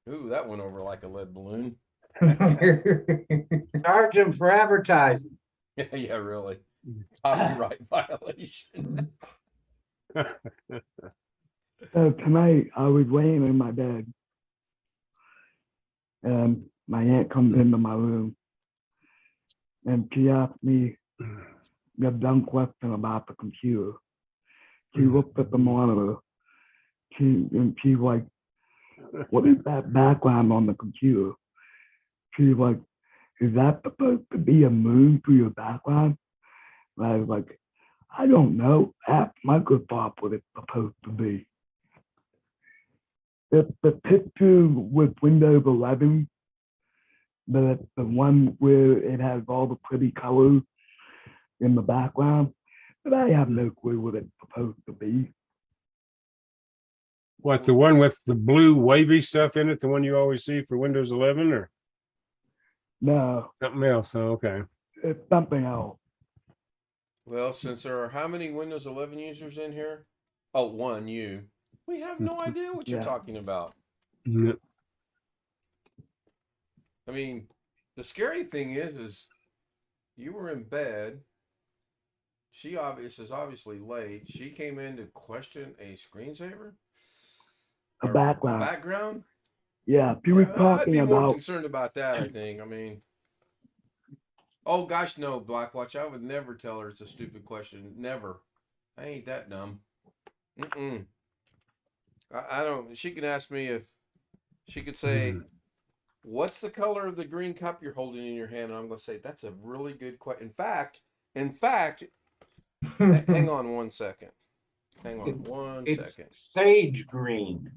Ooh, that went over like a lead balloon. Charge him for advertising. Yeah, really. Copyright violation. So tonight I was laying in my bed and my aunt comes into my room and she asked me a dumb question about the computer. She looked at the monitor and she's like, what is that background on the computer? She's like, is that supposed to be a moon for your background? And I was like, I don't know. Ask Microsoft what it's supposed to be. It's the picture with Windows 11, but it's the one where it has all the pretty colors in the background. But I have no clue what it's supposed to be. What, the one with the blue wavy stuff in it? The one you always see for Windows 11 or No, something else? Oh, okay. it's something else. Well, since there are how many Windows 11 users in here? Oh, one, you. We have no idea what you're Yeah. talking about. Yep. I mean, the scary thing is you were in bed. She is obviously late. She came in to question a screensaver. A Or background. Background. Yeah, if you were I'd talking be more about, concerned about that. I think. I mean, oh gosh, no, Blackwatch. I would never tell her it's a stupid question. Never. I ain't that dumb. Mm-mm. I don't. She can ask me if she could say, "What's the color of the green cup you're holding in your hand?" And I'm going to say, "That's a really good question." In fact, hang on one second. Hang on one It's second. sage green.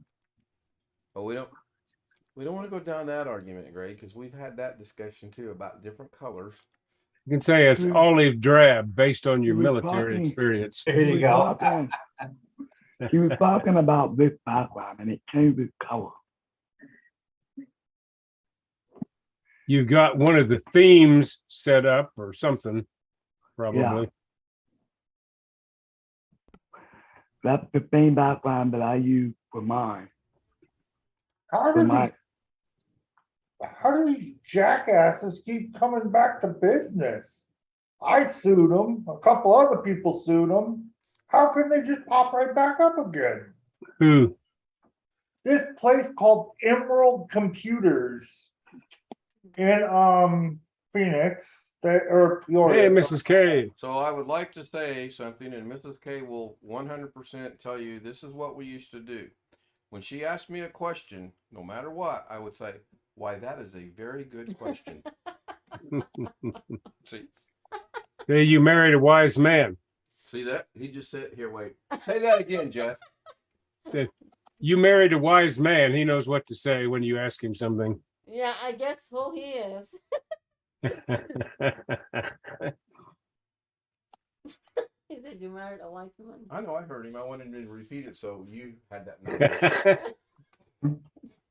Oh, we don't want to go down that argument, Greg, because we've had that discussion too about different colors. You can say it's olive drab based on your You were military talking- experience. There you go. She was talking about this background and it changes color. You've got one of the themes set up or something, probably. Yeah. That's the same background that I use for mine. How For do my, these jackasses keep coming back to business? I sued them. A couple other people sued them. How can they just pop right back up again? Who? this place called Emerald Computers in Phoenix, or Hey, Peoria. Mrs. K. So I would like to say something, and Mrs. K will 100% tell you this is what we used to do. When she asked me a question, no matter what, I would say, "Why, that is a very good question." See, Say you married a wise man. see that? He just said, "Here, wait, say that again, Jeff." You married a wise man. He knows what to say when you ask him something. Yeah, I guess who he is. He said you married a wise woman. I know, I heard him. I wanted him to repeat it, so you had that knowledge.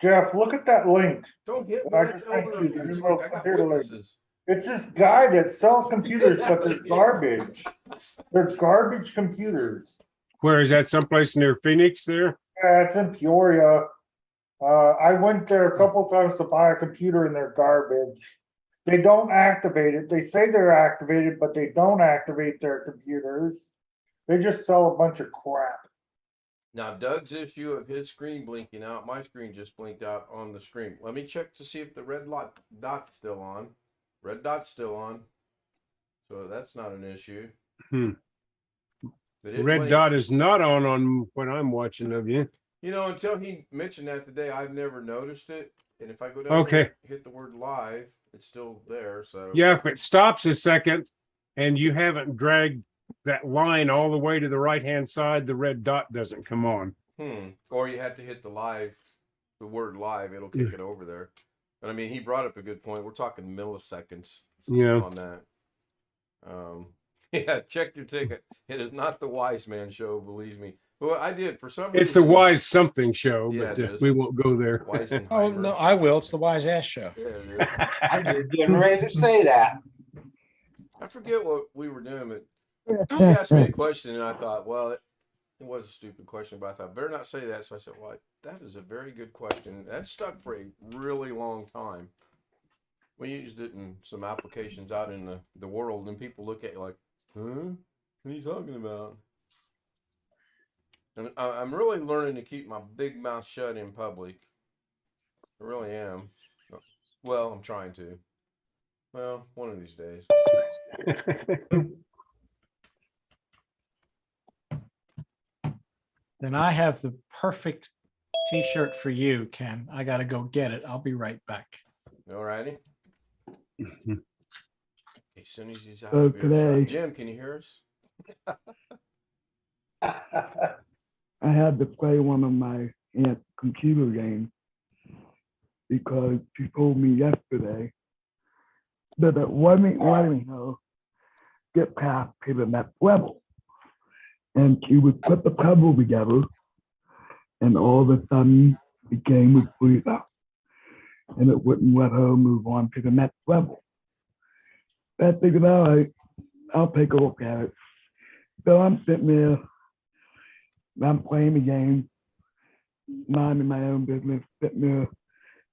Jeff, look at that link. Don't hit me. I That's just sent elder you the abuse. remote I got computer link. witnesses. It's this guy that sells computers, but they're garbage. They're garbage computers. Where is that? Someplace near Phoenix there? Yeah, it's in Peoria. I went there a couple times to buy a computer and they're garbage. They don't activate it. They say they're activated, but they don't activate their computers. They just sell a bunch of crap. Now, Doug's issue of his screen blinking out, my screen just blinked out on the screen. Let me check to see if the red dot's still on. Red dot's still on. So that's not an issue. Hmm. But it Red blinked. dot is not on what I'm watching of you. You know, until he mentioned that today, I've never noticed it. And if I go down Okay. here and hit the word live, it's still there. So Yeah, if it stops a second and you haven't dragged that line all the way to the right-hand side, the red dot doesn't come on. Or you have to hit the word live, it'll kick it over there. But I mean, he brought up a good point. We're talking milliseconds Yeah. on that. Yeah, check your ticket. It is not the Wise Man Show, believe me. Well, I did for some reason. It's the Wise Something Show, Yeah, but it is. we won't go there. Weisenheimer. Oh, no, I will. It's the Wise Ass Show. Yeah, it is. I'm just getting ready to say that. I forget what we were doing, but she asked me a question, and I thought, well, it was a stupid question, but I thought, better not say that. So I said, well, that is a very good question. That stuck for a really long time. We used it in some applications out in the world, and people look at you like, huh? What are you talking about? And I'm really learning to keep my big mouth shut in public. I really am. Well, I'm trying to. Well, one of these days. Then I have the perfect t-shirt for you, Ken. I got to go get it. I'll be right back. All righty. As soon as he's out So of earshot. today- Jim, can you hear us? I had to play one of my aunt's computer games because she told me yesterday that it wasn't letting her get past to the next level. And she would put the puzzle together, and all of a sudden the game would freeze up, and it wouldn't let her move on to the next level. I figured, all right, I'll take a look at it. So I'm sitting there, I'm playing the game, minding my own business, sitting there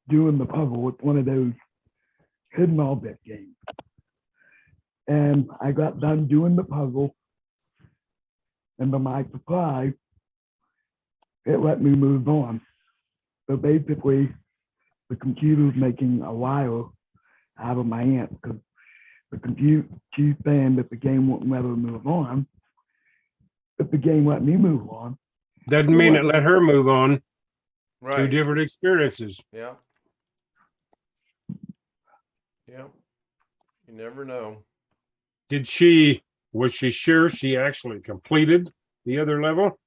doing the puzzle. It's one of those hidden object games. And I got done doing the puzzle, and to my surprise, it let me move on. So basically, the computer's making a liar out of my aunt because the computer, she's saying that the game won't let her move on. If the game let me move on, Doesn't mean it let her move on. Two Right. different experiences. Yeah. Yeah. You never know. Was she sure she actually completed the other level?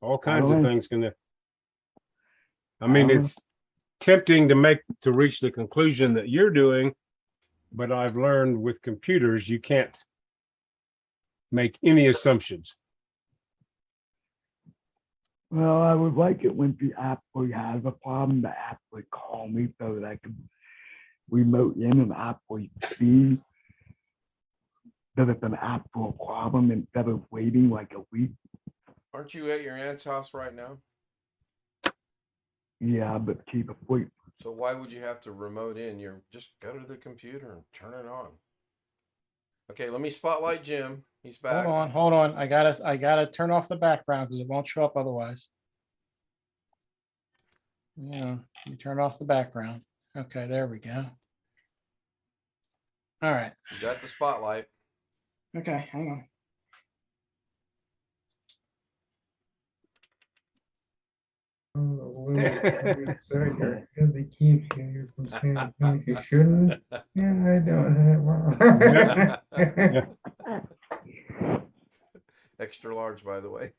All kinds of know. things I mean, it's tempting to reach the conclusion that you're doing, but I've learned with computers, you can't make any assumptions. well, I would like it when the actually has a problem to actually call me so that I can remote in and actually see that it's an actual problem instead of waiting like a week. Aren't you at your aunt's house right now? Yeah, but keep asleep. So why would you have to remote in? You're just go to the computer and turn it on. Okay, let me spotlight Jim. He's back. Hold on. I gotta turn off the background because it won't show up otherwise. Yeah, you turn off the background. Okay, there we go. All right. You got the spotlight. Okay, hang on. They keep you from saying things you shouldn't. Yeah, I don't have. Extra large, by the way.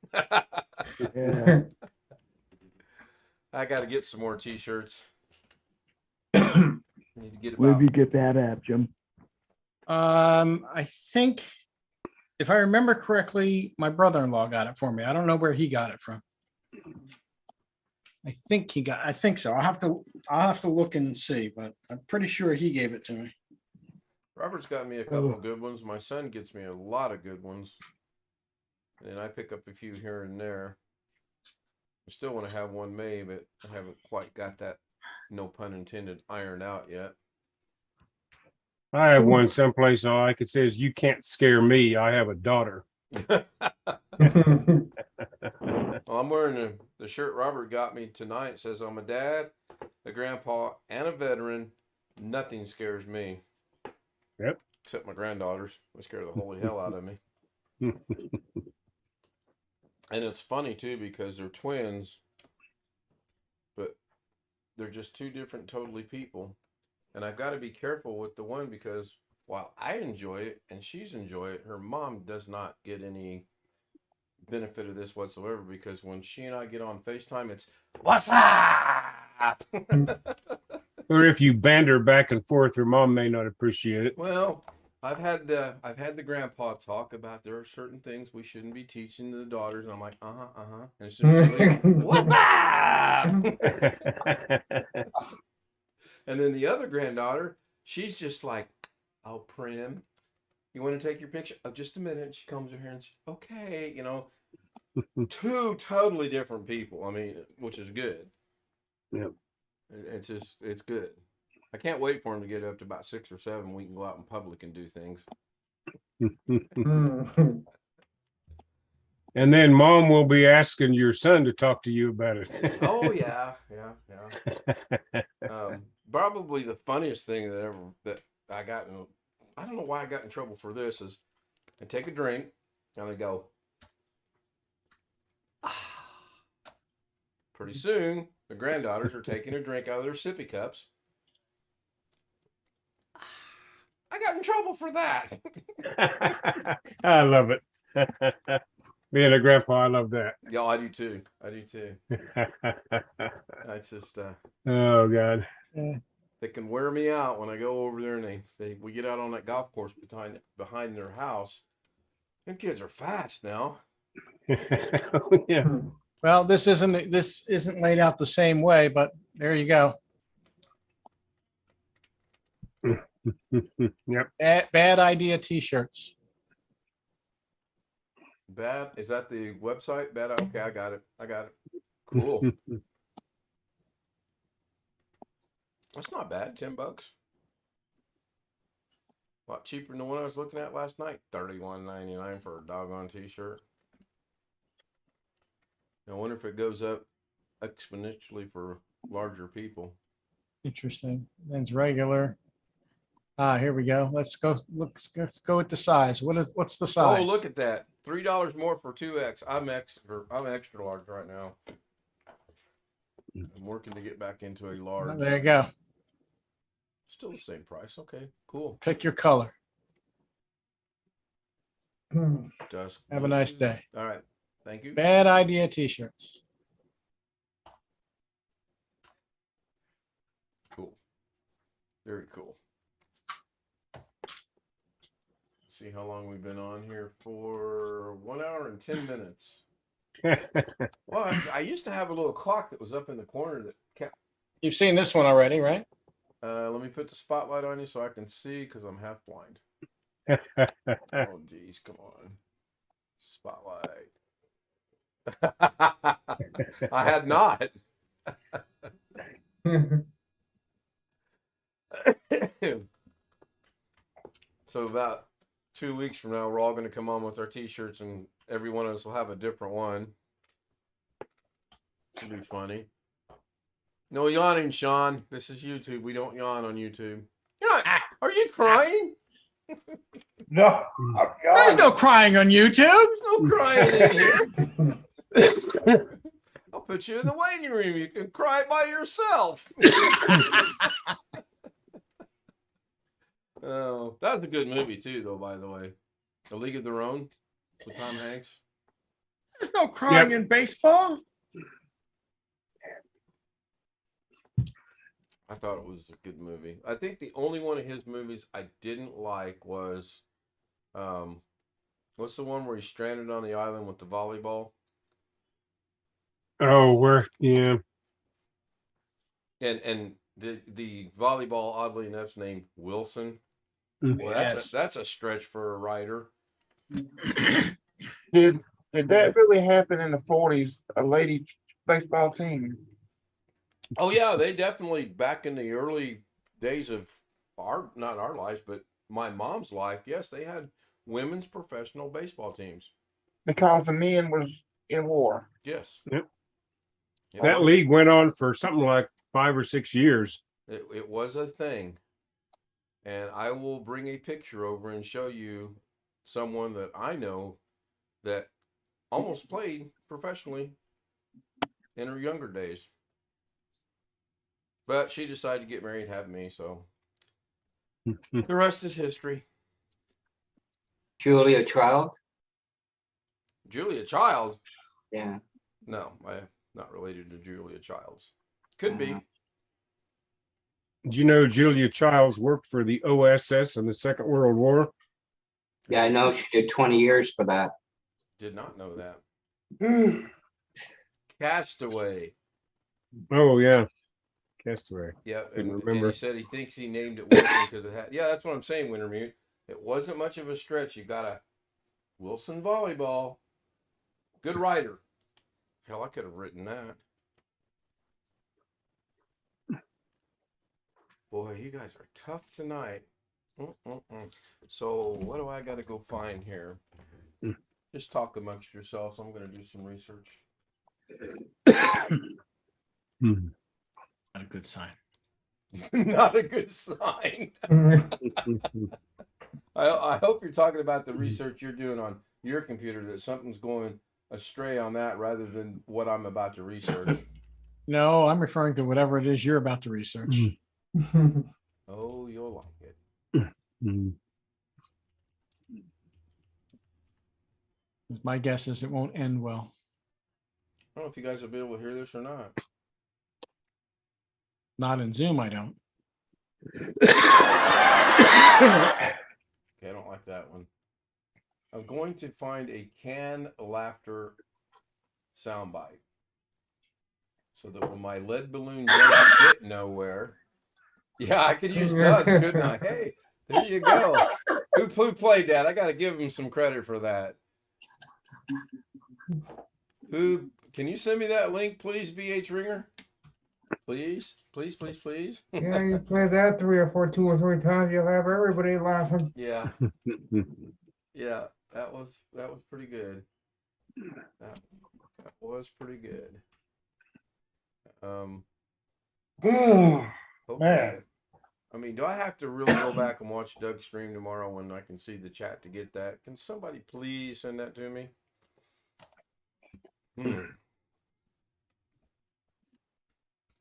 Yeah. I got to get some more t-shirts. Need to get Where about. did you get that at, Jim? I think if I remember correctly, my brother-in-law got it for me. I don't know where he got it from. I think so. I'll have to look and see, but I'm pretty sure he gave it to me. Robert's got me a couple of good ones. My son gets me a lot of good ones. And I pick up a few here and there. I still want to have one made, but I haven't quite got that, no pun intended, ironed out yet. I have one someplace I like. It says, "You can't scare me. I have a daughter." Well, I'm wearing the shirt Robert got me tonight. It says, "I'm a dad, a grandpa, and a veteran. Nothing scares me." Yep. Except my granddaughters. They scare the holy hell out of me. And it's funny too because they're twins, but they're just two different totally people. And I've got to be careful with the one because while I enjoy it and she's enjoy it, her mom does not get any benefit of this whatsoever because when she and I get on FaceTime, it's "What's up?" Or if you banter back and forth, her mom may not appreciate it. Well, I've had the grandpa talk about there are certain things we shouldn't be teaching the daughters, and I'm like, and as soon as she leaves, "What's up?" And then the other granddaughter, she's just like, "Oh, Prim, you want to take your picture? Oh, just a minute." She comes over here and she, "Okay," two totally different people. I mean, which is good. Yep. It's good. I can't wait for him to get up to about 6 or 7. We can go out in public and do things. And then mom will be asking your son to talk to you about it. Oh yeah. Probably the funniest thing that I got in, I don't know why I got in trouble for this, is I take a drink and I go, ah. Pretty soon the granddaughters are taking a drink out of their sippy cups. I got in trouble for that. I love it. Being a grandpa, I love that. Yeah, I do too. That's just Oh God. they can wear me out when I go over there and we get out on that golf course behind their house. Them kids are fast now. Yeah. Well, this isn't laid out the same way, but there you go. Yep. Bad idea t-shirts. Bad? Is that the website? Bad? Okay, I got it. Cool. That's not bad. $10. A lot cheaper than the one I was looking at last night. $31.99 for a doggone t-shirt. I wonder if it goes up exponentially for larger people. Interesting. Then it's regular. Here we go. Let's go with the size. What's the size? Oh, look at that. $3 more for 2X. I'm extra large right now. I'm working to get back into a large. There you go. Still the same price. Okay, cool. Pick your color. Dusk. Have a nice day. All right. Thank you. Bad idea t-shirts. Cool. Very cool. See how long we've been on here for. 1 hour and 10 minutes. Well, I used to have a little clock that was up in the corner that kept. You've seen this one already, right? Let me put the spotlight on you so I can see because I'm half blind. Oh, geez, come on. Spotlight. I had not. So about 2 weeks from now, we're all going to come on with our T-shirts, and every one of us will have a different one. It'll be funny. No yawning, Sean. This is YouTube. We don't yawn on YouTube. Are you crying? No, There's no crying on YouTube. There's no crying in here. I'll put you in the waiting room. You can cry by yourself. Oh, that was a good movie too, though. By the way, The League of Their Own with Tom Hanks. There's no crying in baseball. I thought it was a good movie. I think the only one of his movies I didn't like was, what's the one where he's stranded on the island with the volleyball? Oh, yeah. And the volleyball, oddly enough, is named Wilson. Mhm. Well, that's a stretch for a writer. Did that really happen in the 40s? A lady baseball team? Oh yeah, they definitely back in the early days of not our lives, but my mom's life. Yes, they had women's professional baseball teams. Because the men was in war. Yes. Yep. Yeah, That league went on for something like 5 or 6 years. it was a thing, and I will bring a picture over and show you someone that I know that almost played professionally in her younger days. But she decided to get married and have me, so the rest is history. Julia Child? Julia Childs? Yeah. No, I'm not related to Julia Childs. Could be. Did you know Julia Childs worked for the OSS in the Second World War? Yeah, I know she did 20 years for that. Did not know that. Castaway. Oh, yeah. Castaway. Yeah, Couldn't and remember. he said he thinks he named it Wilson because it had. Yeah, that's what I'm saying, Wintermute. It wasn't much of a stretch. You got a Wilson volleyball. Good writer. Hell, I could have written that. Boy, you guys are tough tonight. So, what do I got to go find here? Just talk amongst yourselves. I'm going to do some research. Not a good sign. Not a good sign. I hope you're talking about the research you're doing on your computer, that something's going astray on that rather than what I'm about to research. No, I'm referring to whatever it is you're about to research. Oh, you'll like it. My guess is it won't end well. I don't know if you guys will be able to hear this or not. Not in Zoom, I don't. Okay, I don't like that one. I'm going to find a canned laughter soundbite so that when my lead balloon doesn't get nowhere. Yeah, I could use Doug's, couldn't I? Hey, there you go. Who played that? I got to give him some credit for that. Who? Can you send me that link, please, BH Ringer? Please, please, please, please. Yeah, you play that 2 or 3 times, you'll have everybody laughing. Yeah. Yeah, that was pretty good. That was pretty good. Man. I mean, do I have to really go back and watch Doug's stream tomorrow when I can see the chat to get that? Can somebody please send that to me?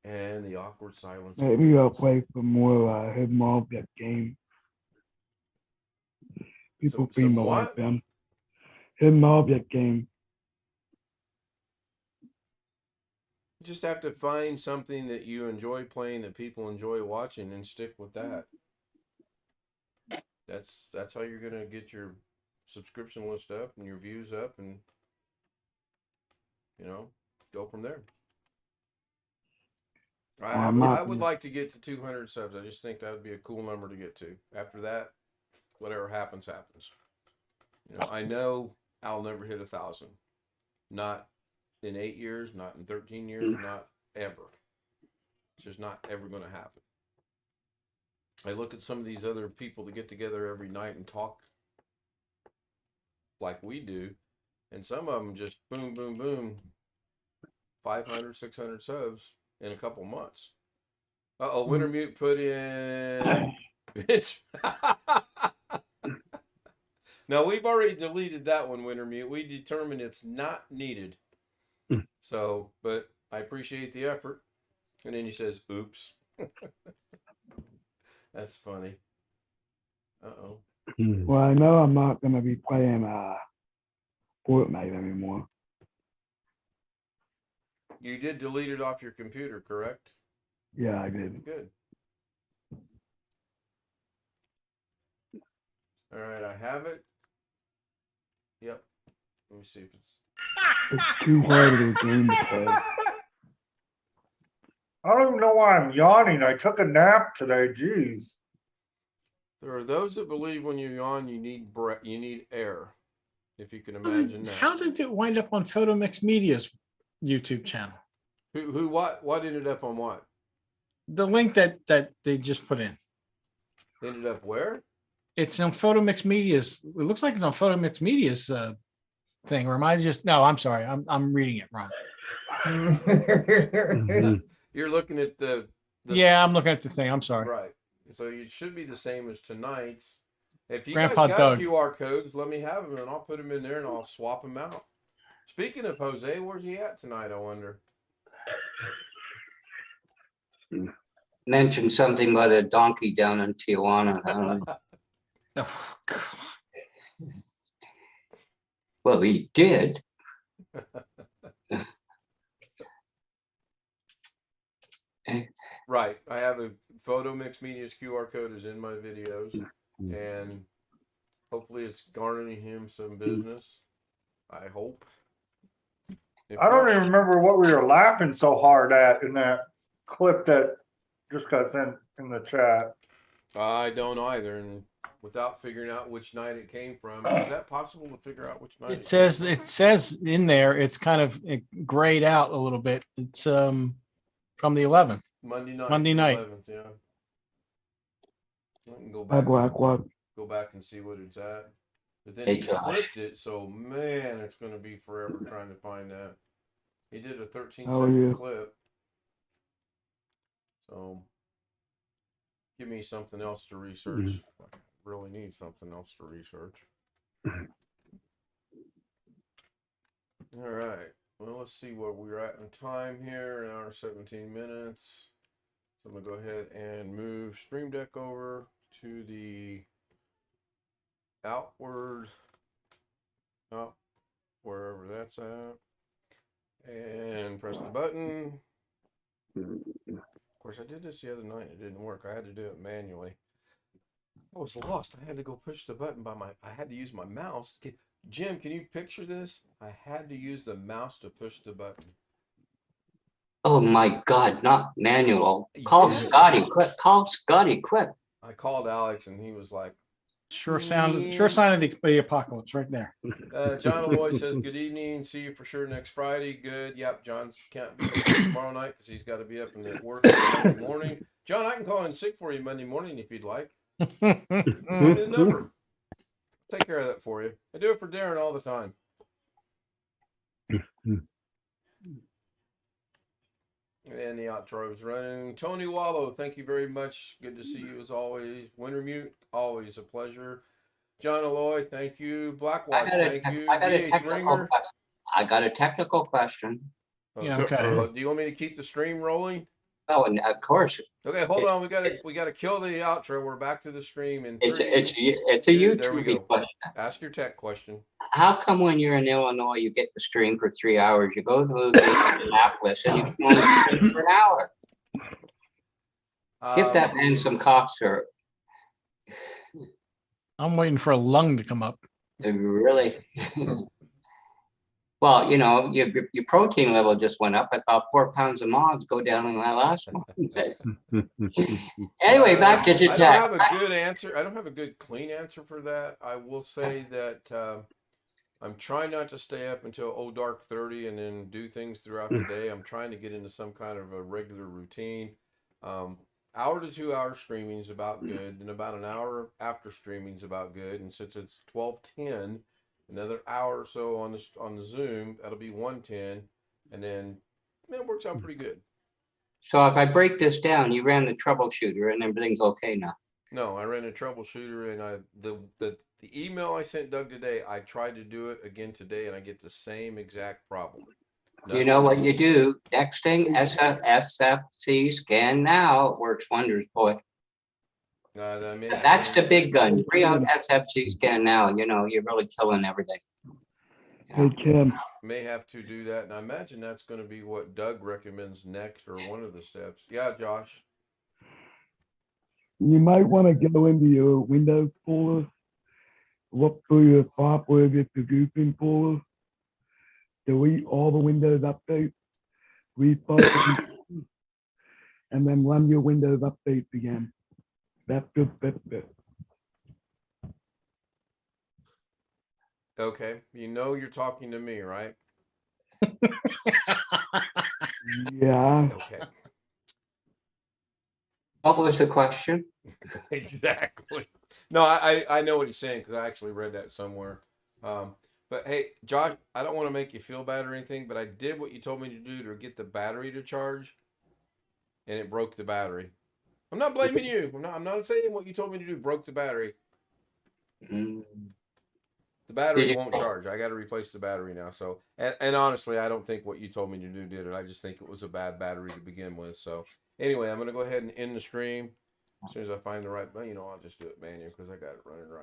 And the awkward silence. Maybe I'll play some more Hidden Object game. People Some seem to what? like them. Hidden Object game. You just have to find something that you enjoy playing, that people enjoy watching, and stick with that. That's how you're gonna get your subscription list up and your views up, and go from there. I would like to get to 200 subs. I just think that would be a cool number to get to. After that, whatever happens, happens. I know I'll never hit 1,000. Not in 8 years, not in 13 years, not ever. It's just not ever going to happen. I look at some of these other people that get together every night and talk like we do, and some of them just boom, boom, boom, 500, 600 subs in a couple months. Uh-oh, Winter Mute put in. It's no, we've already deleted that one, Winter Mute. We determined it's not needed. So, but I appreciate the effort. And then he says, oops. That's funny. Uh-oh. Well, I know I'm not gonna be playing Fortnite anymore. You did delete it off your computer, correct? Yeah, I did. Good. All right, I have it. Yep. Let me see if it's. It's too hard of a game to play. I don't even know why I'm yawning. I took a nap today. Jeez. There are those that believe when you yawn, you need breath, you need air. If you can imagine that. How did it wind up on Photomix Media's YouTube channel? What ended up on what? The link that they just put in. Ended up where? It's on Photomix Media's. It looks like it's on Photomix Media's thing. Or am I just? No, I'm sorry. I'm reading it wrong. You're looking at the. Yeah, I'm looking at the thing. I'm sorry. Right. So it should be the same as tonight's. If you Grandpa guys got Doug. QR codes, let me have them and I'll put them in there and I'll swap them out. Speaking of Jose, where's he at tonight? I wonder. Mentioned something about a donkey down in Tijuana. I don't know. Oh, God. Well, he did. Right. I have a Photo Mix Media's QR code is in my videos, and hopefully it's garnering him some business. I hope. If I don't not- even remember what we were laughing so hard at in that clip that just got sent in the chat. I don't either, and without figuring out which night it came from, is that possible to figure out which night? It says in there. It's kind of grayed out a little bit. It's from the 11th. Monday night. Monday the night. 11th, yeah. I can go Hi, back. Blackwood. Go back and see what it's at. But then Hey, he Josh. clipped it, so man, it's going to be forever trying to find that. He did a 13 How are second you? clip. So give me something else to research. I really need something else to research. All right. Well, let's see where we're at in time here. An hour 17 minutes. So I'm going to go ahead and move Stream Deck over to the outward, up wherever that's at, and press the button. Of course, I did this the other night. It didn't work. I had to do it manually. I was lost. I had to go push the button I had to use my mouse. Jim, can you picture this? I had to use the mouse to push the button. Oh my God, not manual. Call Yes. Scotty quick. Call Scotty quick. I called Alex and he was like, Sure sign of the apocalypse right there. John Aloy says, good evening. See you for sure next Friday. Good. Yep. John can't be here tomorrow night because he's got to be up in the work Monday morning. John, I can call in sick for you Monday morning if you'd like. Give me the number. Take care of that for you. I do it for Darren all the time. And the outro is running. Tony Wallow, thank you very much. Good to see you as always. Winter Mute, always a pleasure. John Aloy, thank you. Blackwatch, thank you. I got a BH technical Ringer. question. I got a technical question. Yeah, so- okay. do you want me to keep the stream rolling? Oh, and of course, Okay, hold on. We gotta kill the outro. We're back to the stream in it's three. a There we YouTube go. question. Ask your tech question. How come when you're in Illinois, you get to stream for 3 hours? You go to Indianapolis and you can only stream for an hour. Give that man some cough syrup. I'm waiting for a lung to come up. Really? Well, you know, your protein level just went up. I thought 4 pounds of mods go down in my last one. Anyway, back to the I tech. don't have a good answer. I don't have a good clean answer for that. I will say that I'm trying not to stay up until dark 30 and then do things throughout the day. I'm trying to get into some kind of a regular routine. Hour to 2 hour streaming is about good, and about an hour after streaming is about good. And since it's 12:10, another hour or so on the Zoom. That'll be 110, and then it works out pretty good. So if I break this down, you ran the troubleshooter and everything's okay now. No, I ran a troubleshooter, and the email I sent Doug today, I tried to do it again today, and I get the same exact problem. You know what you do? Next thing, SFC scan now. It works wonders, boy. That's the big gun. Bring out SFC scan now. You know, you're really killing everything. Hey, Kim. May have to do that, and I imagine that's going to be what Doug recommends next, or one of the steps. Yeah, Josh. You might want to go into your Windows folder, look through your software distribution folder, delete all the Windows updates, restart them, and then run your Windows updates again. That's just it. Okay, you know you're talking to me, right? Yeah. Okay. What was the question? Exactly. No, I know what he's saying because I actually read that somewhere. But hey, Josh, I don't want to make you feel bad or anything, but I did what you told me to do to get the battery to charge, and it broke the battery. I'm not blaming you. I'm not saying what you told me to do broke the battery. Mm. The battery won't charge. I got to replace the battery now. So, and honestly, I don't think what you told me to do did it. I just think it was a bad battery to begin with. So, anyway, I'm going to go ahead and end the stream as soon as I find the right. Well, I'll just do it manual because I got it running right.